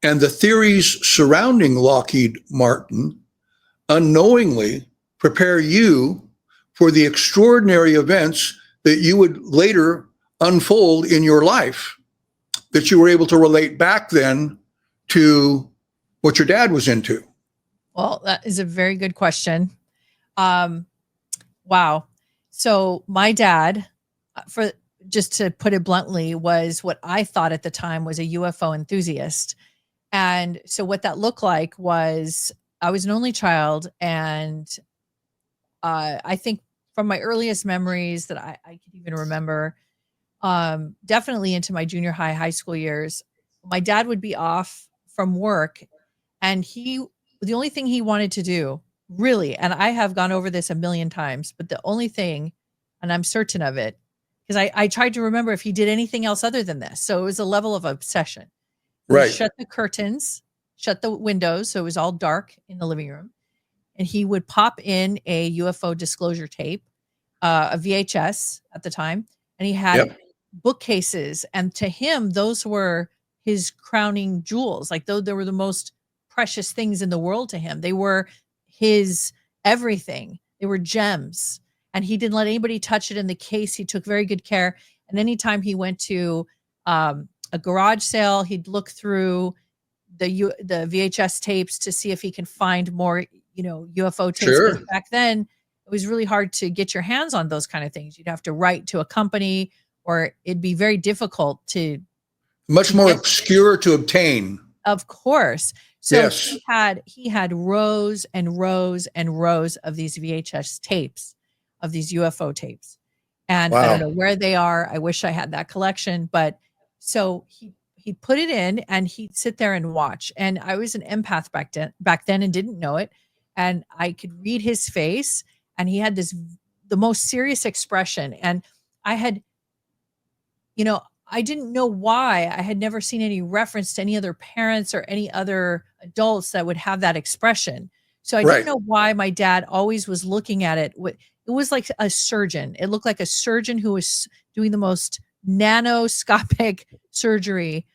and the theories surrounding Lockheed Martin unknowingly prepare you for the extraordinary events that you would later unfold in your life, that you were able to relate back then to what your dad was into? Well, that is a very good question. Wow. So my dad, for just to put it bluntly, was what I thought at the time was a UFO enthusiast. And so what that looked like was I was an only child, and I think from my earliest memories that I could even remember, definitely into my junior high school years, my dad would be off from work, and the only thing he wanted to do, really, and I have gone over this a million times, but the only thing, and I'm certain of it, because I tried to remember if he did anything else other than this. So it was a level of obsession. He would Right. shut the curtains, shut the windows, so it was all dark in the living room, and he would pop in a UFO disclosure tape, a VHS at the time, and he had Yep. bookcases, and to him, those were his crowning jewels. Like, though they were the most precious things in the world to him. They were his everything. They were gems, and he didn't let anybody touch it in the case. He took very good care. And anytime he went to a garage sale, he'd look through the VHS tapes to see if he can find more, UFO tapes. Sure. Because back then it was really hard to get your hands on those kind of things. You'd have to write to a company, or it'd be very difficult to Much more obscure to obtain. Of course. So Yes. he had rows and rows and rows of these VHS tapes, of these UFO tapes. And I don't Wow. know where they are. I wish I had that collection, but so he put it in and he'd sit there and watch. And I was an empath back then and didn't know it. And I could read his face, and he had the most serious expression. And I had, I didn't know why. I had never seen any reference to any other parents or any other adults that would have that expression. So I Right. didn't know why my dad always was looking at it. It was like a surgeon. It looked like a surgeon who was doing the most nanoscopic surgery,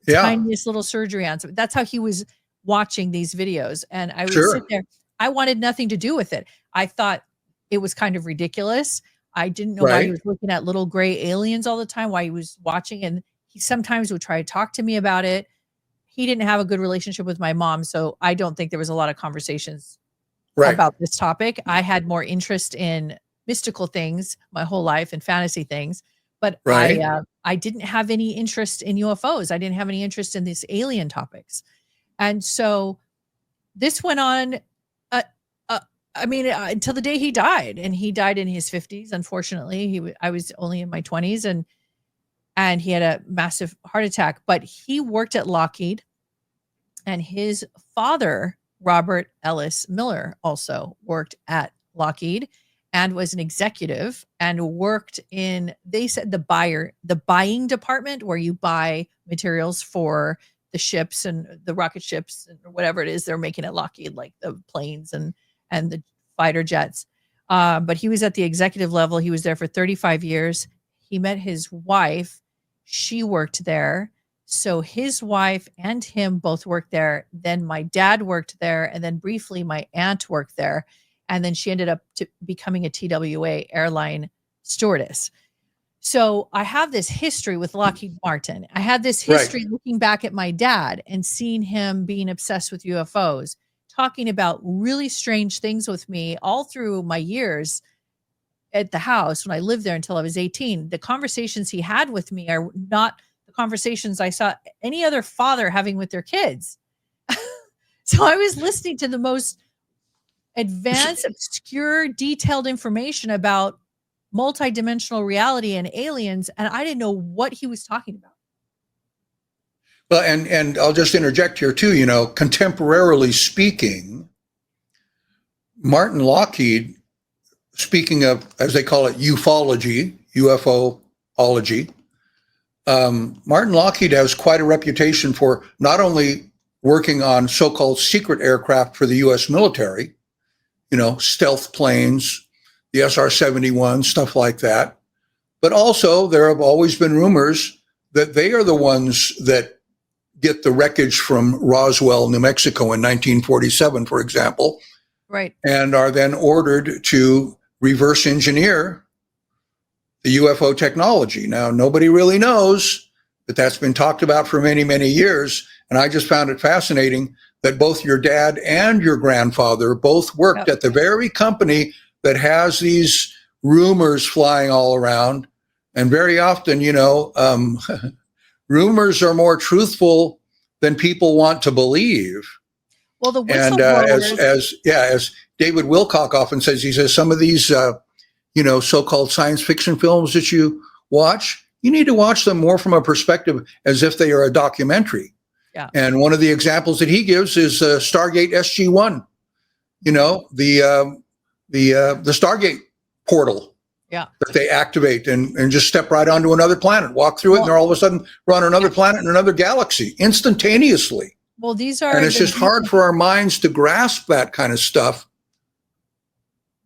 Yeah. tiniest little surgery on something. That's how he was watching these videos. And I would Sure. sit there. I wanted nothing to do with it. I thought it was kind of ridiculous. I didn't know why he Right. was looking at little gray aliens all the time, why he was watching, and he sometimes would try to talk to me about it. He didn't have a good relationship with my mom, so I don't think there was a lot of conversations Right. about this topic. I had more interest in mystical things my whole life and fantasy things, but Right. I didn't have any interest in UFOs. I didn't have any interest in these alien topics. And so this went on until the day he died, and he died in his 50s. Unfortunately, I was only in my 20s, and he had a massive heart attack. But he worked at Lockheed, and his father, Robert Ellis Miller, also worked at Lockheed and was an executive and worked in, they said, the buying department, where you buy materials for the ships and the rocket ships and whatever it is they're making at Lockheed, like the planes and the fighter jets. But he was at the executive level. He was there for 35 years. He met his wife. She worked there. So his wife and him both worked there. Then my dad worked there. And then briefly my aunt worked there. And then she ended up becoming a TWA airline stewardess. So I have this history with Lockheed Martin. I had this history looking back at my dad and seeing him being obsessed with UFOs, talking about really strange things with me all through my years at the house when I lived there until I was 18. The conversations he had with me are not the conversations I saw any other father having with their kids. So I was listening to the most advanced, obscure, detailed information about multidimensional reality and aliens, and I didn't know what he was talking about. Well, and I'll just interject here too, contemporarily speaking, Martin Lockheed, speaking of, as they call it, ufology, UFOlogy, Martin Lockheed has quite a reputation for not only working on so-called secret aircraft for the U.S. military, stealth planes, the SR-71, stuff like that, but also there have always been rumors that they are the ones that get the wreckage from Roswell, New Mexico in 1947, for example, right, and are then ordered to reverse engineer the UFO technology. Now, nobody really knows, but that's been talked about for many, many years. And I just found it fascinating that both your dad and your grandfather both worked at the very company that has these rumors flying all around. And very often, rumors are more truthful than people want to believe. Well, the And whistleblowers, as David Wilcock often says, he says some of these, so-called science fiction films that you watch, you need to watch them more from a perspective as if they are a documentary. Yeah. And one of the examples that he gives is Stargate SG-1. The Stargate portal. Yeah. That they activate and just step right onto another planet, walk through it, and they're all of a sudden we're on another planet in another galaxy instantaneously. Well, these are, and it's just hard for our minds to grasp that kind of stuff.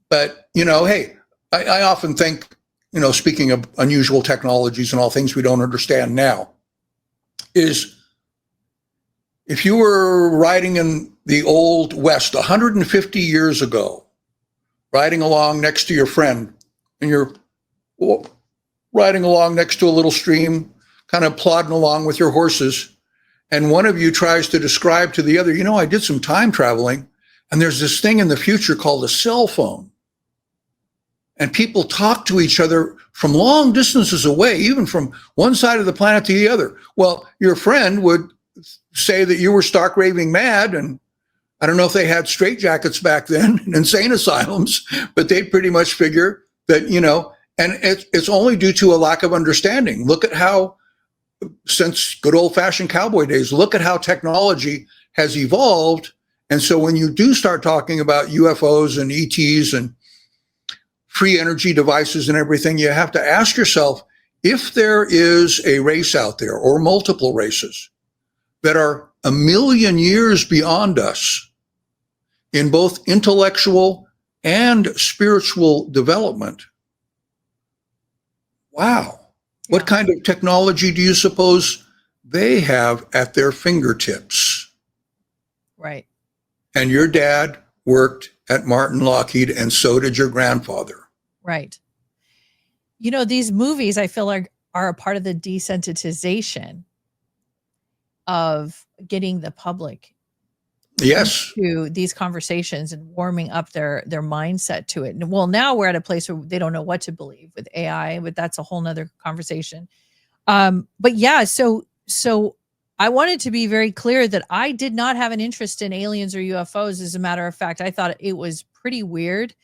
But, hey, I often think, speaking of unusual technologies and all things we don't understand now, is if you were riding in the old West 150 years ago, riding along next to your friend, and you're riding along next to a little stream, kind of plodding along with your horses, and one of you tries to describe to the other, I did some time traveling, and there's this thing in the future called a cell phone. And people talk to each other from long distances away, even from one side of the planet to the other. Well, your friend would say that you were stark raving mad, and I don't know if they had straitjackets back then in insane asylums, but they'd pretty much figure that, and it's only due to a lack of understanding. Look at how, since good old-fashioned cowboy days, look at how technology has evolved. And so when you do start talking about UFOs and ETs and free energy devices and everything, you have to ask yourself, if there is a race out there or multiple races that are 1 million years beyond us in both intellectual and spiritual development, wow, what kind of technology do you suppose they have at their fingertips? right. And your dad worked at Martin Lockheed, and so did your grandfather. Right. These movies, I feel like, are a part of the desensitization of getting the public to these conversations and warming up their mindset to it. And well, now we're at a place where they don't know what to believe with AI, but that's a whole nother conversation. But yeah, so I wanted to be very clear that I did not have an interest in aliens or UFOs. As a matter of fact, I thought it was pretty weird.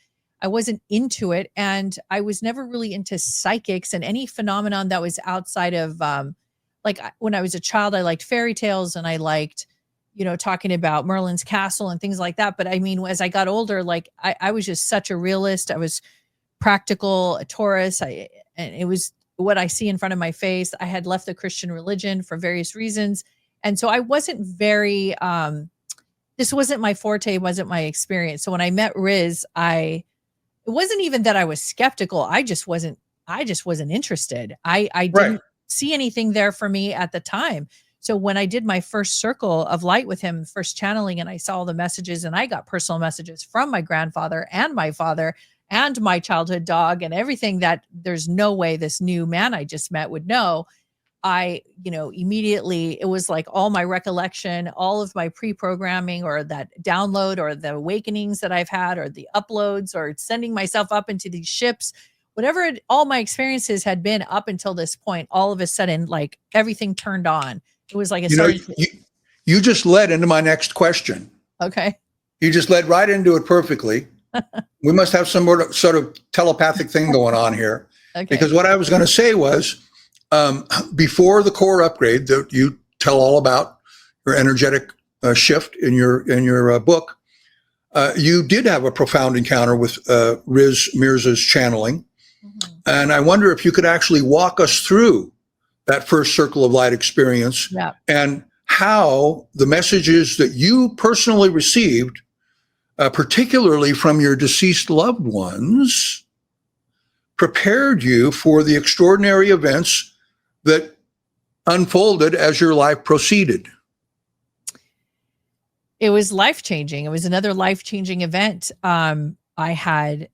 I wasn't into it. And I was never really into psychics and any phenomenon that was outside of, like when I was a child, I liked fairy tales and I liked, talking about Merlin's castle and things like that. But I mean, as I got older, like I was just such a realist. I was practical, a Taurus. And it was what I see in front of my face. I had left the Christian religion for various reasons. And so I wasn't very, this wasn't my forte, wasn't my experience. So when I met Riz, it wasn't even that I was skeptical. I just wasn't interested. I didn't see anything there for me at the time. So when I did my first circle of light with him, first channeling, and I saw the messages and I got personal messages from my grandfather and my father and my childhood dog and everything that there's no way this new man I just met would know. I, immediately, it was like all my recollection, all of my pre-programming or that download or the awakenings that I've had or the uploads or sending myself up into these ships, whatever all my experiences had been up until this point, all of a sudden, like everything turned on. It was like, you just led into my next question. Okay. You just led right into it perfectly. We must have some sort of telepathic thing going on here. Okay. Because what I was going to say was, before the core upgrade that you tell all about your energetic shift in your book, you did have a profound encounter with Riz Mirza's channeling. Mm-hmm. And I wonder if you could actually walk us through that first circle of light experience, and how the messages that you personally received, particularly from your deceased loved ones, prepared you for the extraordinary events that unfolded as your life proceeded. It was life-changing. It was another life-changing event. I had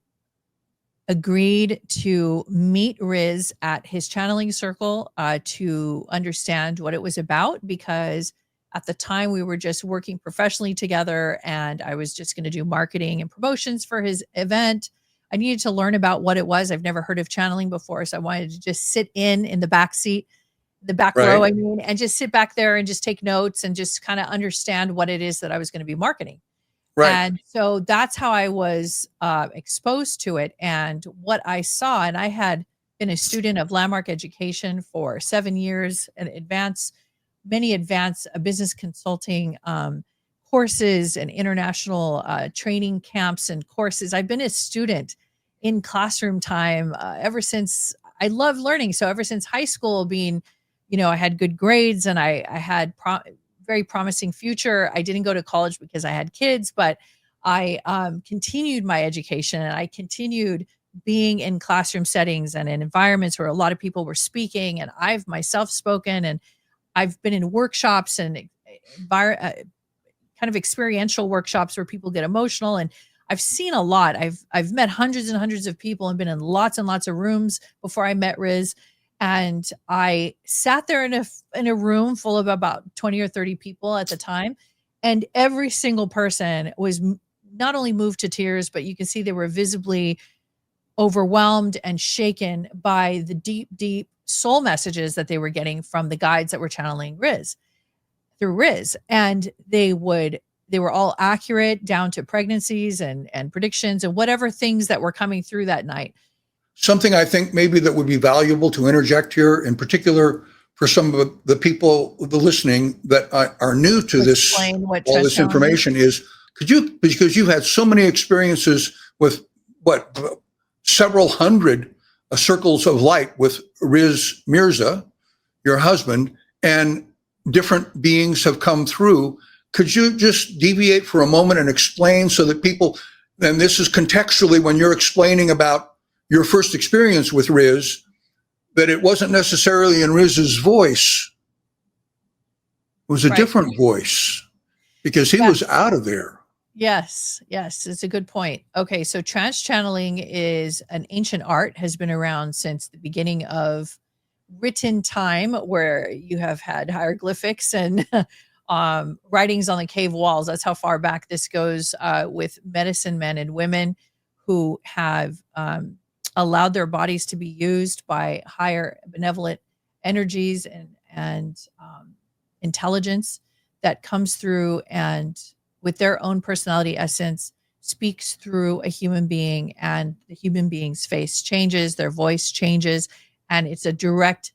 agreed to meet Riz at his channeling circle to understand what it was about, because at the time we were just working professionally together, and I was just going to do marketing and promotions for his event. I needed to learn about what it was. I've never heard of channeling before, so I wanted to just sit in the back seat, the back row, and just sit back there and just take notes and just kind of understand what it is that I was going to be marketing. Right. And so that's how I was exposed to it, and what I saw. And I had been a student of landmark education for 7 years, and many advanced business consulting courses and international training camps and courses. I've been a student in classroom time ever since. I love learning. So ever since high school, being, I had good grades, and I had very promising future. I didn't go to college because I had kids, but I continued my education, and I continued being in classroom settings and in environments where a lot of people were speaking, and I've myself spoken, and I've been in workshops and kind of experiential workshops where people get emotional, and I've seen a lot. I've met hundreds and hundreds of people and been in lots and lots of rooms before I met Riz. And I sat there in a room full of about 20 or 30 people at the time. And every single person was not only moved to tears, but you can see they were visibly overwhelmed and shaken by the deep, deep soul messages that they were getting from the guides that were channeling through Riz. And they were all accurate down to pregnancies and predictions and whatever things that were coming through that night. Something I think maybe that would be valuable to interject here, in particular for some of the people, the listening, that are new to all this information, is because you've had so many experiences with several hundred circles of light with Riz Mirza, your husband, and different beings have come through. Could you just deviate for a moment and explain, so that people, and this is contextually when you're explaining about your first experience with Riz, that it wasn't necessarily in Riz's voice. It was a different voice, because he was out of there. Yes, it's a good point. Okay, so trance channeling is an ancient art, has been around since the beginning of written time, where you have had hieroglyphics and writings on the cave walls. That's how far back this goes, with medicine men and women who have allowed their bodies to be used by higher benevolent energies and intelligence that comes through, and with their own personality essence speaks through a human being, and the human being's face changes, their voice changes, and it's a direct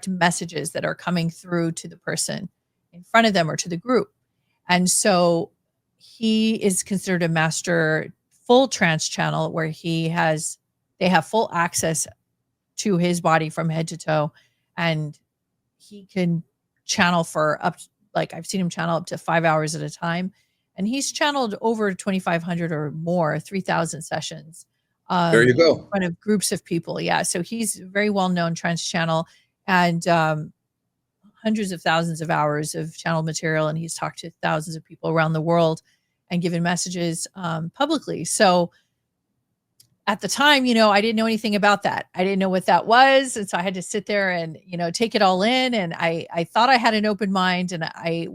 messages that are coming through to the person in front of them or to the group. And so he is considered a master full trance channel, where they have full access to his body from head to toe, and he can channel for I've seen him channel up to 5 hours at a time, and he's channeled over 2,500 or more, 3,000 sessions. There you go. In front of groups of people. Yeah. So he's very well-known trance channel, and hundreds of thousands of hours of channel material. And he's talked to thousands of people around the world and given messages publicly. So at the time, I didn't know anything about that. I didn't know what that was. And so I had to sit there and, take it all in. And I thought I had an open mind, and I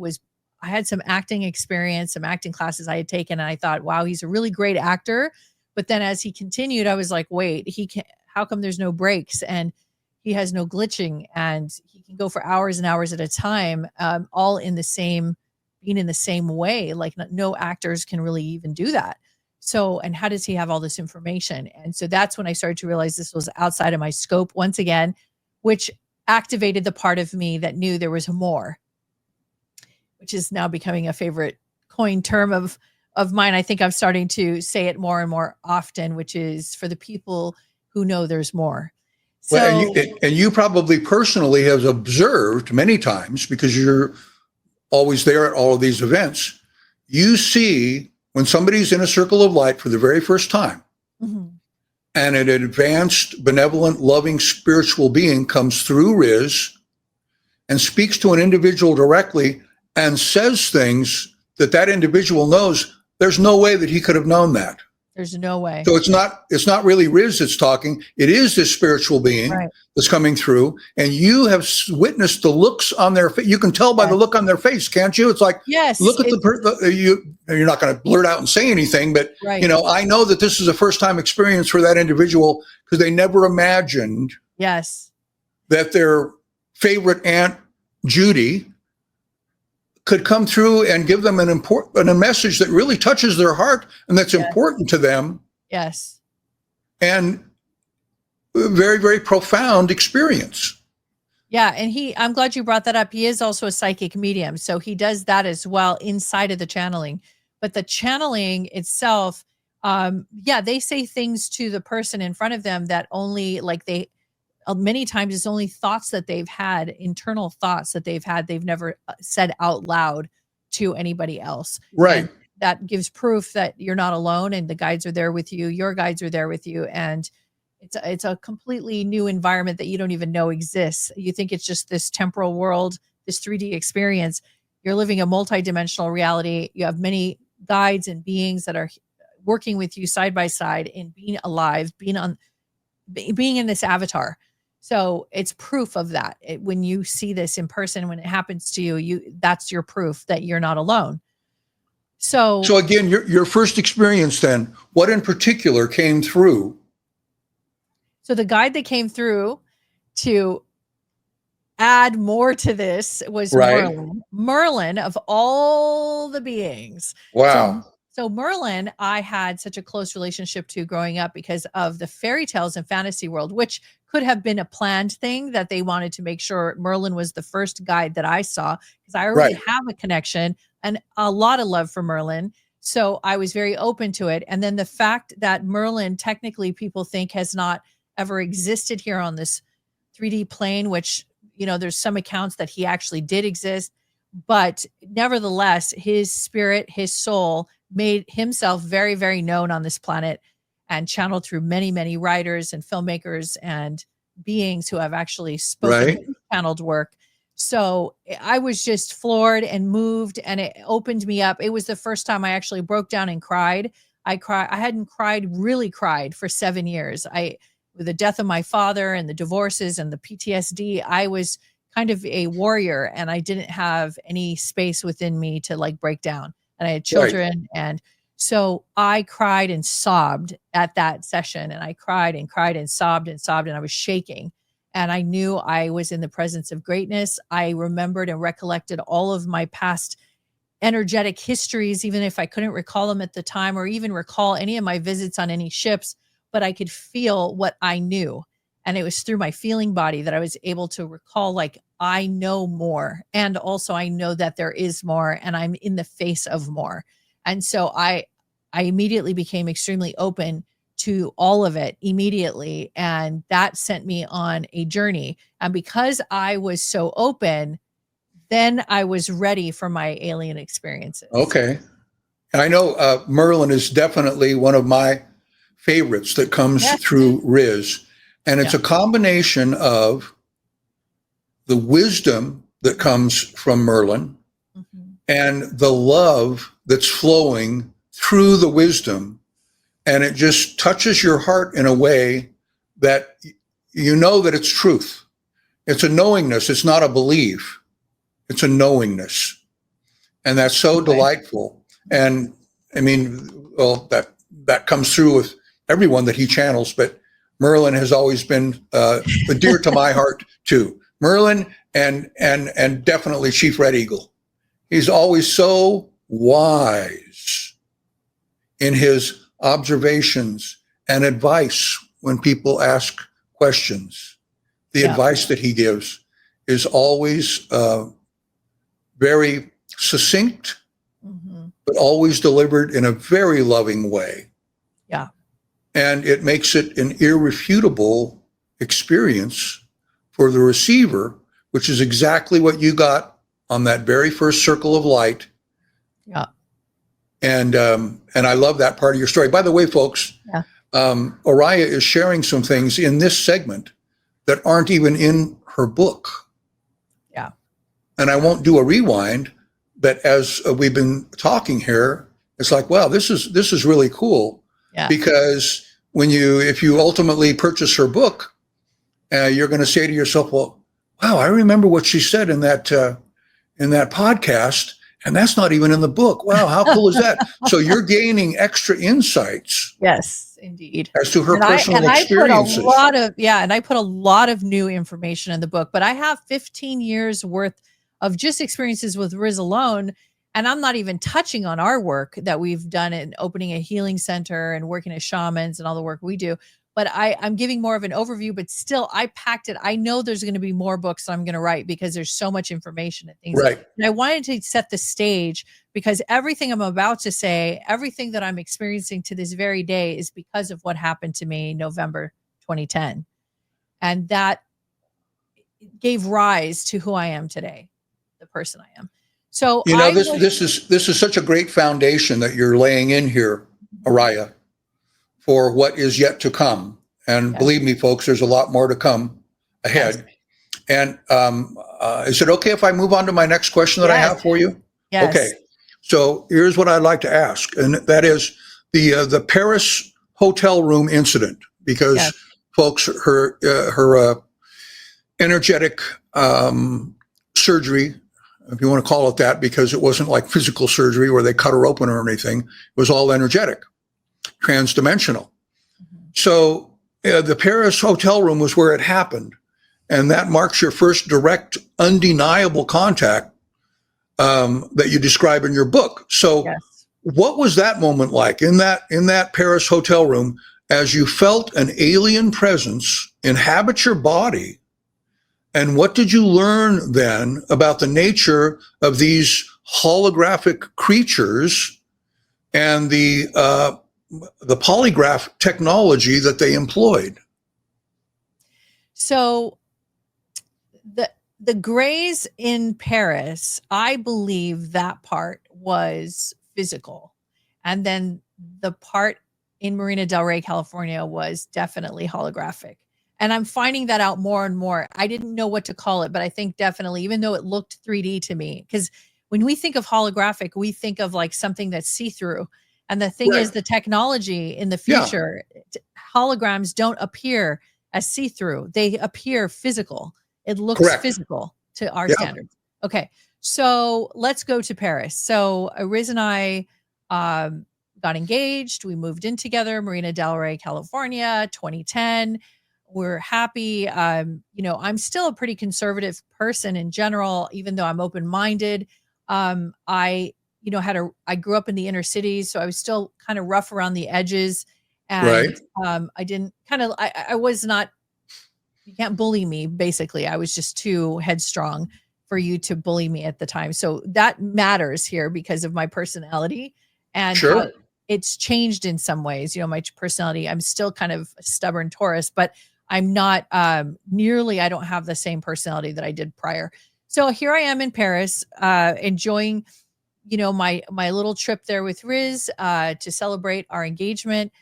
had some acting experience, some acting classes I had taken. And I thought, wow, he's a really great actor. But then as he continued, I was like, wait, how come there's no breaks? And he has no glitching, and he can go for hours and hours at a time, all being in the same way. Like no actors can really even do that. So, and how does he have all this information? And so that's when I started to realize this was outside of my scope once again, which activated the part of me that knew there was more. which is now becoming a favorite coin term of mine. I think I'm starting to say it more and more often, which is for the people who know there's more. So, Well, and you probably personally have observed many times, because you're always there at all of these events, you see when somebody's in a circle of light for the very first time, mm-hmm. and an advanced, benevolent, loving spiritual being comes through Riz and speaks to an individual directly and says things that individual knows, there's no way that he could have known that. There's no way. So it's not really Riz that's talking. It is this spiritual being that's coming through, and you have witnessed the looks on their face. You can tell by the look on their face, can't you? It's like, look at you're not going to blurt out and say anything, but I know that this is a first time experience for that individual, because they never imagined that their favorite Aunt Judy could come through and give them a message that really touches their heart and that's important to them. Yes. And a very, very profound experience. Yeah. And I'm glad you brought that up. He is also a psychic medium. So he does that as well inside of the channeling. But the channeling itself, they say things to the person in front of them that only many times it's only thoughts that they've had, internal thoughts that they've had, they've never said out loud to anybody else. Right. And that gives proof that you're not alone, and the guides are there with you. Your guides are there with you. And it's a completely new environment that you don't even know exists. You think it's just this temporal world, this 3D experience. You're living a multidimensional reality. You have many guides and beings that are working with you side by side in being alive, being in this avatar. So it's proof of that. When you see this in person, when it happens to you, that's your proof that you're not alone. So again, your first experience then, what in particular came through? So the guide that came through to add more to this was Merlin. Merlin, of all the beings. Wow. So Merlin, I had such a close relationship to growing up because of the fairy tales and fantasy world, which could have been a planned thing that they wanted to make sure Merlin was the first guide that I saw, because I already have a connection and a lot of love for Merlin. So I was very open to it. And then the fact that Merlin, technically people think, has not ever existed here on this 3D plane, which, there's some accounts that he actually did exist, but nevertheless, his spirit, his soul made himself very, very known on this planet and channeled through many, many writers and filmmakers and beings who have actually spoken channeled work. So I was just floored and moved, and it opened me up. It was the first time I actually broke down and cried. I hadn't really cried for 7 years. With the death of my father and the divorces and the PTSD, I was kind of a warrior, and I didn't have any space within me to break down. And I had children. And so I cried and sobbed at that session, and I cried and cried and sobbed, and I was shaking. And I knew I was in the presence of greatness. I remembered and recollected all of my past energetic histories, even if I couldn't recall them at the time or even recall any of my visits on any ships, but I could feel what I knew. And it was through my feeling body that I was able to recall, I know more. And also I know that there is more, and I'm in the face of more. And so I immediately became extremely open to all of it immediately. And that sent me on a journey. And because I was so open, then I was ready for my alien experiences. Okay. And I know Merlin is definitely one of my favorites that comes through Riz. And it's a combination of the wisdom that comes from Merlin and the love that's flowing through the wisdom. And it just touches your heart in a way that you know that it's truth. It's a knowingness. It's not a belief. It's a knowingness. And that's so delightful. And I mean, well, that comes through with everyone that he channels, but Merlin has always been dear to my heart too. Merlin and definitely Chief Red Eagle. He's always so wise in his observations and advice when people ask questions. The advice that he gives is always very succinct, Mm-hmm. but always delivered in a very loving way. Yeah. And it makes it an irrefutable experience for the receiver, which is exactly what you got on that very first circle of light. Yeah. And I love that part of your story. By the way, folks, Yeah. Oriah is sharing some things in this segment that aren't even in her book. Yeah. And I won't do a rewind, but as we've been talking here, it's like, wow, this is really cool. Yeah. Because if you ultimately purchase her book, you're going to say to yourself, well, wow, I remember what she said in that podcast, and that's not even in the book. Wow, how cool is that? So you're gaining extra insights. Yes, indeed. As to her personal experiences. I put a lot of new information in the book, but I have 15 years worth of just experiences with Riz alone. And I'm not even touching on our work that we've done in opening a healing center and working as shamans and all the work we do. But I'm giving more of an overview, but still I packed it. I know there's going to be more books I'm going to write because there's so much information and things. Right. And I wanted to set the stage because everything I'm about to say, everything that I'm experiencing to this very day is because of what happened to me in November 2010. And that gave rise to who I am today, the person I am. So this is such a great foundation that you're laying in here, Oriah, for what is yet to come. And believe me, folks, there's a lot more to come ahead. Yes. And is it okay if I move on to my next question that I have for you? Yes. Okay. So here's what I'd like to ask, and that is the Paris hotel room incident, because folks, her energetic surgery, if you want to call it that, because it wasn't like physical surgery where they cut her open or anything. It was all energetic, transdimensional. Mm-hmm. So the Paris hotel room was where it happened. And that marks your first direct, undeniable contact that you describe in your book. So what was that moment like in that Paris hotel room as you felt an alien presence inhabit your body? And what did you learn then about the nature of these holographic creatures and the polygraph technology that they employed? So the grays in Paris, I believe that part was physical. And then the part in Marina del Rey, California was definitely holographic. And I'm finding that out more and more. I didn't know what to call it, but I think definitely, even though it looked 3D to me, because when we think of holographic, we think of like something that's see-through. And the thing is, the technology in the future, holograms don't appear as see-through. They appear physical. It looks physical to our standards. Okay, so let's go to Paris. So Riz and I got engaged. We moved in together, Marina del Rey, California, 2010. We're happy. I'm still a pretty conservative person in general, even though I'm open-minded. I grew up in the inner cities, so I was still kind of rough around the edges. And I was not, you can't bully me, basically. I was just too headstrong for you to bully me at the time. So that matters here because of my personality and how it's changed in some ways. My personality, I'm still kind of a stubborn Taurus, but I'm not nearly, I don't have the same personality that I did prior. So here I am in Paris, enjoying, my little trip there with Riz to celebrate our engagement.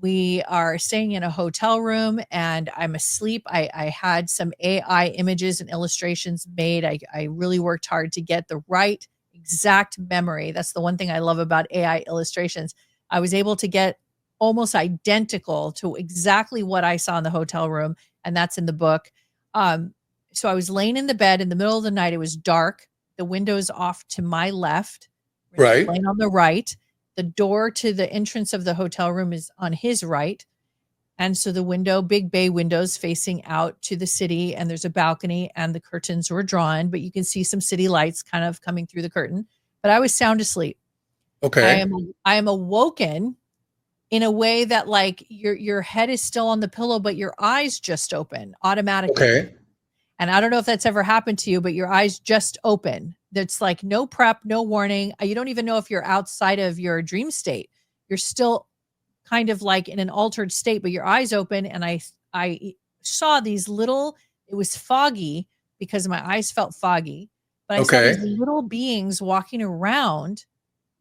We are staying in a hotel room and I'm asleep. I had some AI images and illustrations made. I really worked hard to get the right exact memory. That's the one thing I love about AI illustrations. I was able to get almost identical to exactly what I saw in the hotel room. And that's in the book. So I was laying in the bed in the middle of the night. It was dark. The window's off to my left. Laying on the right. The door to the entrance of the hotel room is on his right. And so the window, big bay windows facing out to the city, and there's a balcony and the curtains were drawn, but you can see some city lights kind of coming through the curtain. But I was sound asleep. Okay. I am awoken in a way that like your head is still on the pillow, but your eyes just open automatically. Okay. And I don't know if that's ever happened to you, but your eyes just open. That's like no prep, no warning. You don't even know if you're outside of your dream state. You're still kind of like in an altered state, but your eyes open. And I saw these little, it was foggy because my eyes felt foggy, but I saw these little beings walking around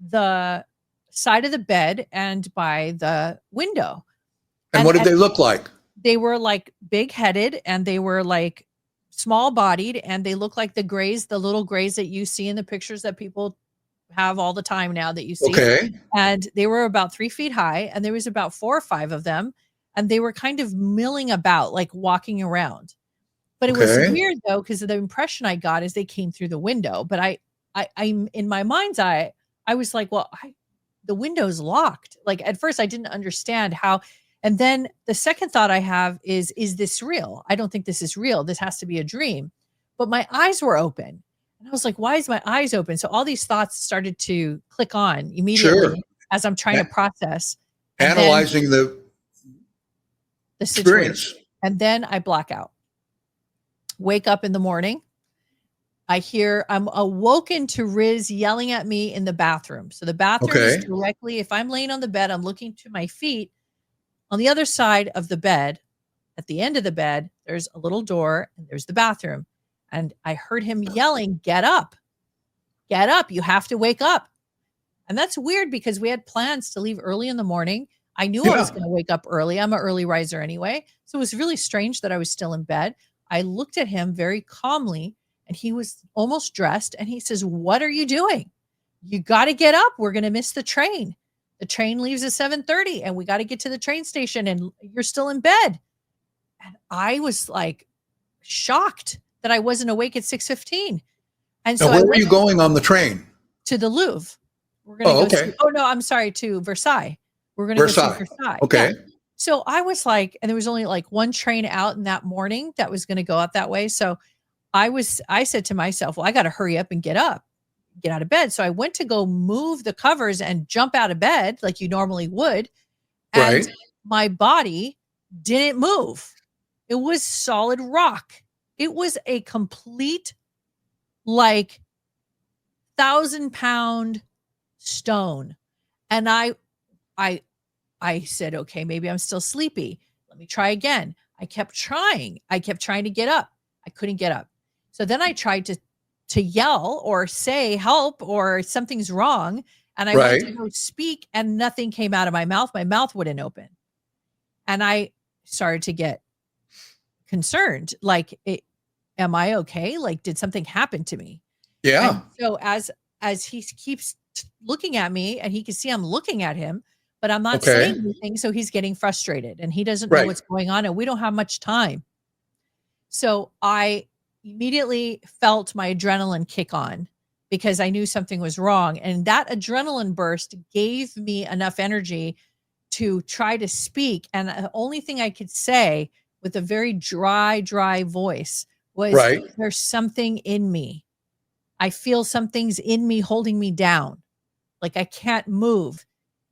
the side of the bed and by the window. And what did they look like? They were like big headed and they were like small bodied and they look like the grays, the little grays that you see in the pictures that people have all the time now that you see. Okay. And they were about 3 feet high and there was about 4 or 5 of them. And they were kind of milling about, like walking around. But it was weird though, because the impression I got is they came through the window. But I'm in my mind's eye, I was like, well, the window's locked. Like at first I didn't understand how. And then the second thought I have is this real? I don't think this is real. This has to be a dream. But my eyes were open. And I was like, why is my eyes open? So all these thoughts started to click on immediately as I'm trying to process. Analyzing the situation. And then I black out. Wake up in the morning. I'm awoken to Riz yelling at me in the bathroom. So the bathroom is directly, if I'm laying on the bed, I'm looking to my feet. On the other side of the bed, at the end of the bed, there's a little door and there's the bathroom. And I heard him yelling, get up, you have to wake up. And that's weird because we had plans to leave early in the morning. I knew I was going to wake up early. I'm an early riser anyway. So it was really strange that I was still in bed. I looked at him very calmly and he was almost dressed. And he says, what are you doing? You got to get up. We're going to miss the train. The train leaves at 7:30 and we got to get to the train station and you're still in bed. And I was like shocked that I wasn't awake at 6:15. And so where were you going on the train? To the Louvre. We're going to go no, I'm sorry, to Versailles. We're going to go to Versailles. Okay. Yeah. So I was like, and there was only like one train out in that morning that was going to go out that way. So I said to myself, well, I got to hurry up and get out of bed. So I went to go move the covers and jump out of bed like you normally would. And my body didn't move. It was solid rock. It was a complete, like 1,000-pound stone. And I said, okay, maybe I'm still sleepy. Let me try again. I kept trying to get up. I couldn't get up. So then I tried to yell or say help or something's wrong. And I went to go speak and nothing came out of my mouth. My mouth wouldn't open. And I started to get concerned. Like, am I okay? Like, did something happen to me? Yeah. And so as he keeps looking at me and he can see I'm looking at him, but I'm not saying anything. So he's getting frustrated and he doesn't know what's going on and we don't have much time. So I immediately felt my adrenaline kick on because I knew something was wrong. And that adrenaline burst gave me enough energy to try to speak. And the only thing I could say with a very dry voice was, there's something in me. I feel something's in me holding me down. Like I can't move.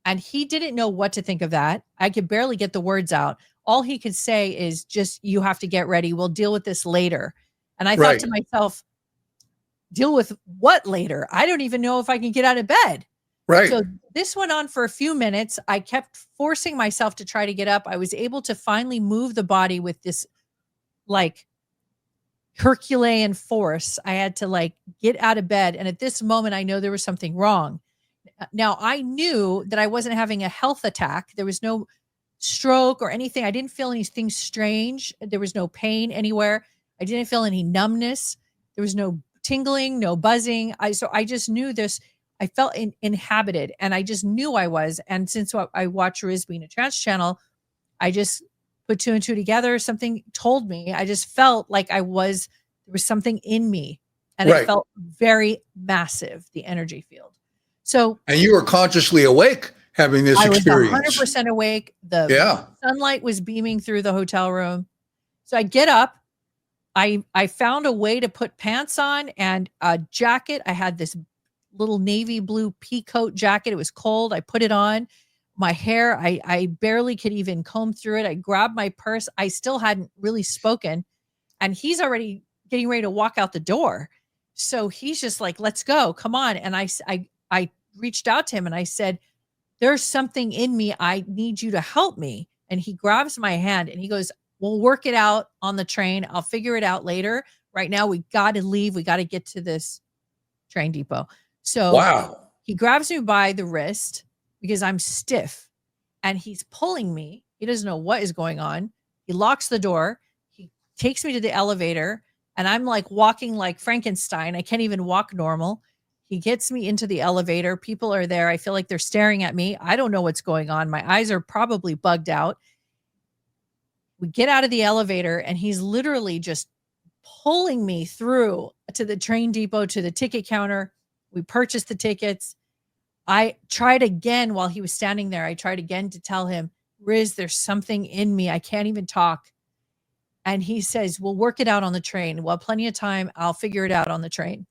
And he didn't know what to think of that. I could barely get the words out. All he could say is just, you have to get ready. We'll deal with this later. And I thought to myself, deal with what later? I don't even know if I can get out of bed. Right. So this went on for a few minutes. I kept forcing myself to try to get up. I was able to finally move the body with this like Herculean force. I had to like get out of bed. And at this moment, I know there was something wrong. Now I knew that I wasn't having a health attack. There was no stroke or anything. I didn't feel anything strange. There was no pain anywhere. I didn't feel any numbness. There was no tingling, no buzzing. So I just knew this. I felt inhabited and I just knew I was. And since I watch Riz being a trance channel, I just put 2 and 2 together. Something told me, I just felt like there was something in me and it felt very massive, the energy field. So, and you were consciously awake having this experience. I was 100% awake. The sunlight was beaming through the hotel room. So I get up. I found a way to put pants on and a jacket. I had this little navy blue pea coat jacket. It was cold. I put it on. My hair, I barely could even comb through it. I grabbed my purse. I still hadn't really spoken. And he's already getting ready to walk out the door. So he's just like, let's go, come on. And I reached out to him and I said, there's something in me. I need you to help me. And he grabs my hand and he goes, we'll work it out on the train. I'll figure it out later. Right now, we got to leave. We got to get to this train depot. So Wow. he grabs me by the wrist because I'm stiff and he's pulling me. He doesn't know what is going on. He locks the door. He takes me to the elevator and I'm like walking like Frankenstein. I can't even walk normal. He gets me into the elevator. People are there. I feel like they're staring at me. I don't know what's going on. My eyes are probably bugged out. We get out of the elevator and he's literally just pulling me through to the train depot, to the ticket counter. We purchased the tickets. I tried again while he was standing there. I tried again to tell him, Riz, there's something in me. I can't even talk. And he says, we'll work it out on the train. Well, plenty of time. I'll figure it out on the train.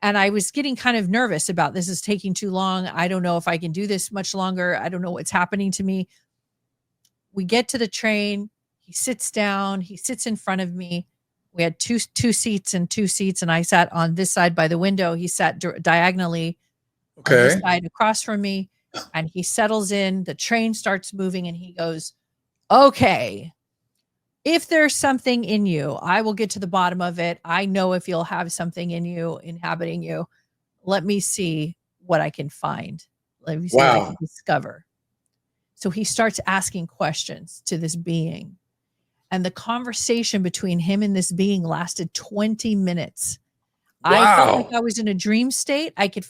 And I was getting kind of nervous about this is taking too long. I don't know if I can do this much longer. I don't know what's happening to me. We get to the train. He sits down. He sits in front of me. We had two seats and two seats. And I sat on this side by the window. He sat diagonally on this side across from me. And he settles in. The train starts moving and he goes, okay, if there's something in you, I will get to the bottom of it. I know if you'll have something in you, inhabiting you. Let me see what I can find. Let me see what I can discover. So he starts asking questions to this being. And the conversation between him and this being lasted 20 minutes. Wow. I felt like I was in a dream state. I could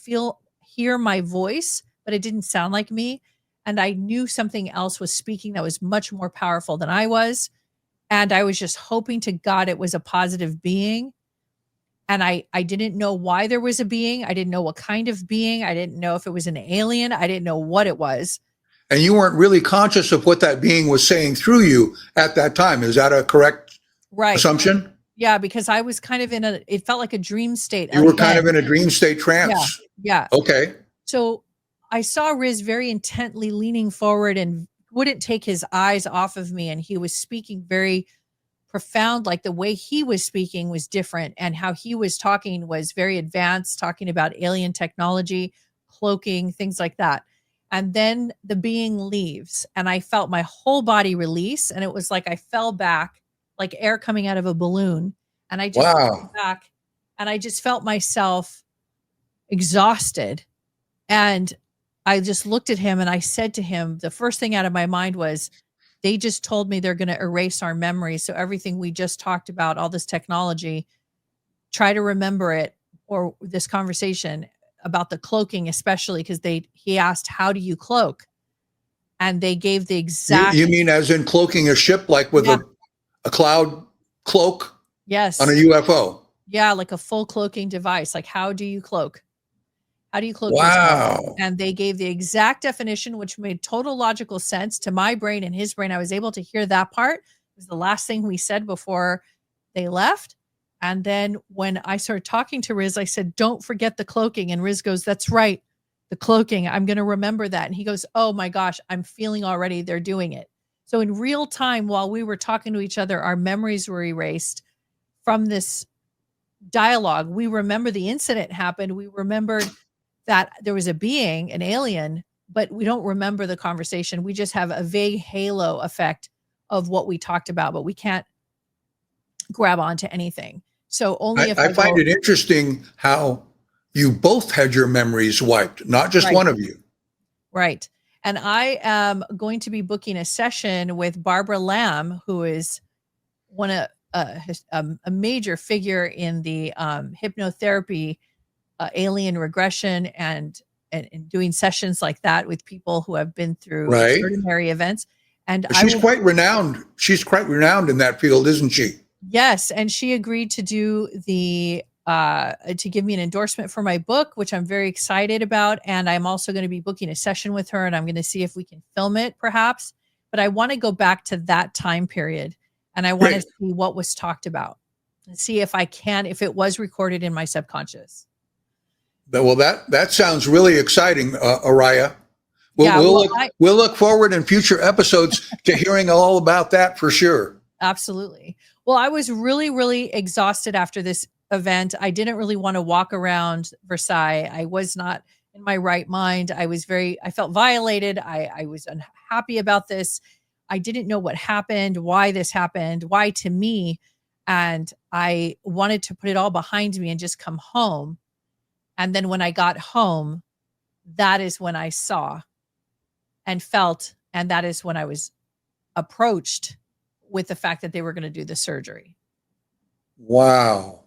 hear my voice, but it didn't sound like me. And I knew something else was speaking that was much more powerful than I was. And I was just hoping to God it was a positive being. And I didn't know why there was a being. I didn't know what kind of being. I didn't know if it was an alien. I didn't know what it was. And you weren't really conscious of what that being was saying through you at that time. Is that a correct assumption? Yeah, because I was kind of it felt like a dream state. You were kind of in a dream state trance. Yeah. Okay. So I saw Riz very intently leaning forward and wouldn't take his eyes off of me. And he was speaking very profound, like the way he was speaking was different. And how he was talking was very advanced, talking about alien technology, cloaking, things like that. And then the being leaves and I felt my whole body release. And it was like I fell back like air coming out of a balloon. And I just fell back and I just felt myself exhausted. And I just looked at him and I said to him, the first thing out of my mind was, they just told me they're going to erase our memories. So everything we just talked about, all this technology, try to remember it, or this conversation about the cloaking, especially because he asked, how do you cloak? And they gave the exact. You mean as in cloaking a ship, like with a cloud cloak? Yes. On a UFO? Yeah, like a full cloaking device. Like, how do you cloak? How do you cloak yourself? And they gave the exact definition, which made total logical sense to my brain and his brain. I was able to hear that part. It was the last thing we said before they left. And then when I started talking to Riz, I said, don't forget the cloaking. And Riz goes, that's right. The cloaking. I'm going to remember that. And he goes, oh my gosh, I'm feeling already they're doing it. So in real time, while we were talking to each other, our memories were erased from this dialogue. We remember the incident happened. We remembered that there was a being, an alien, but we don't remember the conversation. We just have a vague halo effect of what we talked about, but we can't grab onto anything. So only if I find it interesting how you both had your memories wiped, not just one of you. Right. And I am going to be booking a session with Barbara Lamb, who is a major figure in the hypnotherapy, alien regression, and doing sessions like that with people who have been through extraordinary events. And she's quite renowned. She's quite renowned in that field, isn't she? Yes, and she agreed to do to give me an endorsement for my book, which I'm very excited about. And I'm also going to be booking a session with her, and I'm going to see if we can film it, perhaps. But I want to go back to that time period, and I want to see what was talked about, and see if if it was recorded in my subconscious. Well, that sounds really exciting, Oriah. We'll look forward in future episodes to hearing all about that for sure. Absolutely. Well, I was really, really exhausted after this event. I didn't really want to walk around Versailles. I was not in my right mind. I felt violated. I was unhappy about this. I didn't know what happened, why this happened, why to me. And I wanted to put it all behind me and just come home. And then when I got home, that is when I saw and felt, and that is when I was approached with the fact that they were going to do the surgery. Wow.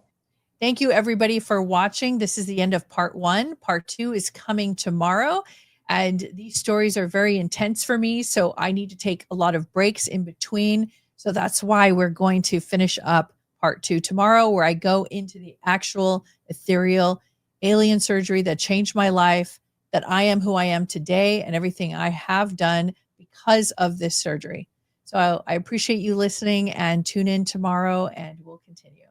Thank you, everybody, for watching. This is the end of part 1. Part 2 is coming tomorrow. And these stories are very intense for me. So I need to take a lot of breaks in between. So that's why we're going to finish up part 2 tomorrow, where I go into the actual ethereal alien surgery that changed my life, that I am who I am today, and everything I have done because of this surgery. So I appreciate you listening, and tune in tomorrow and we'll continue.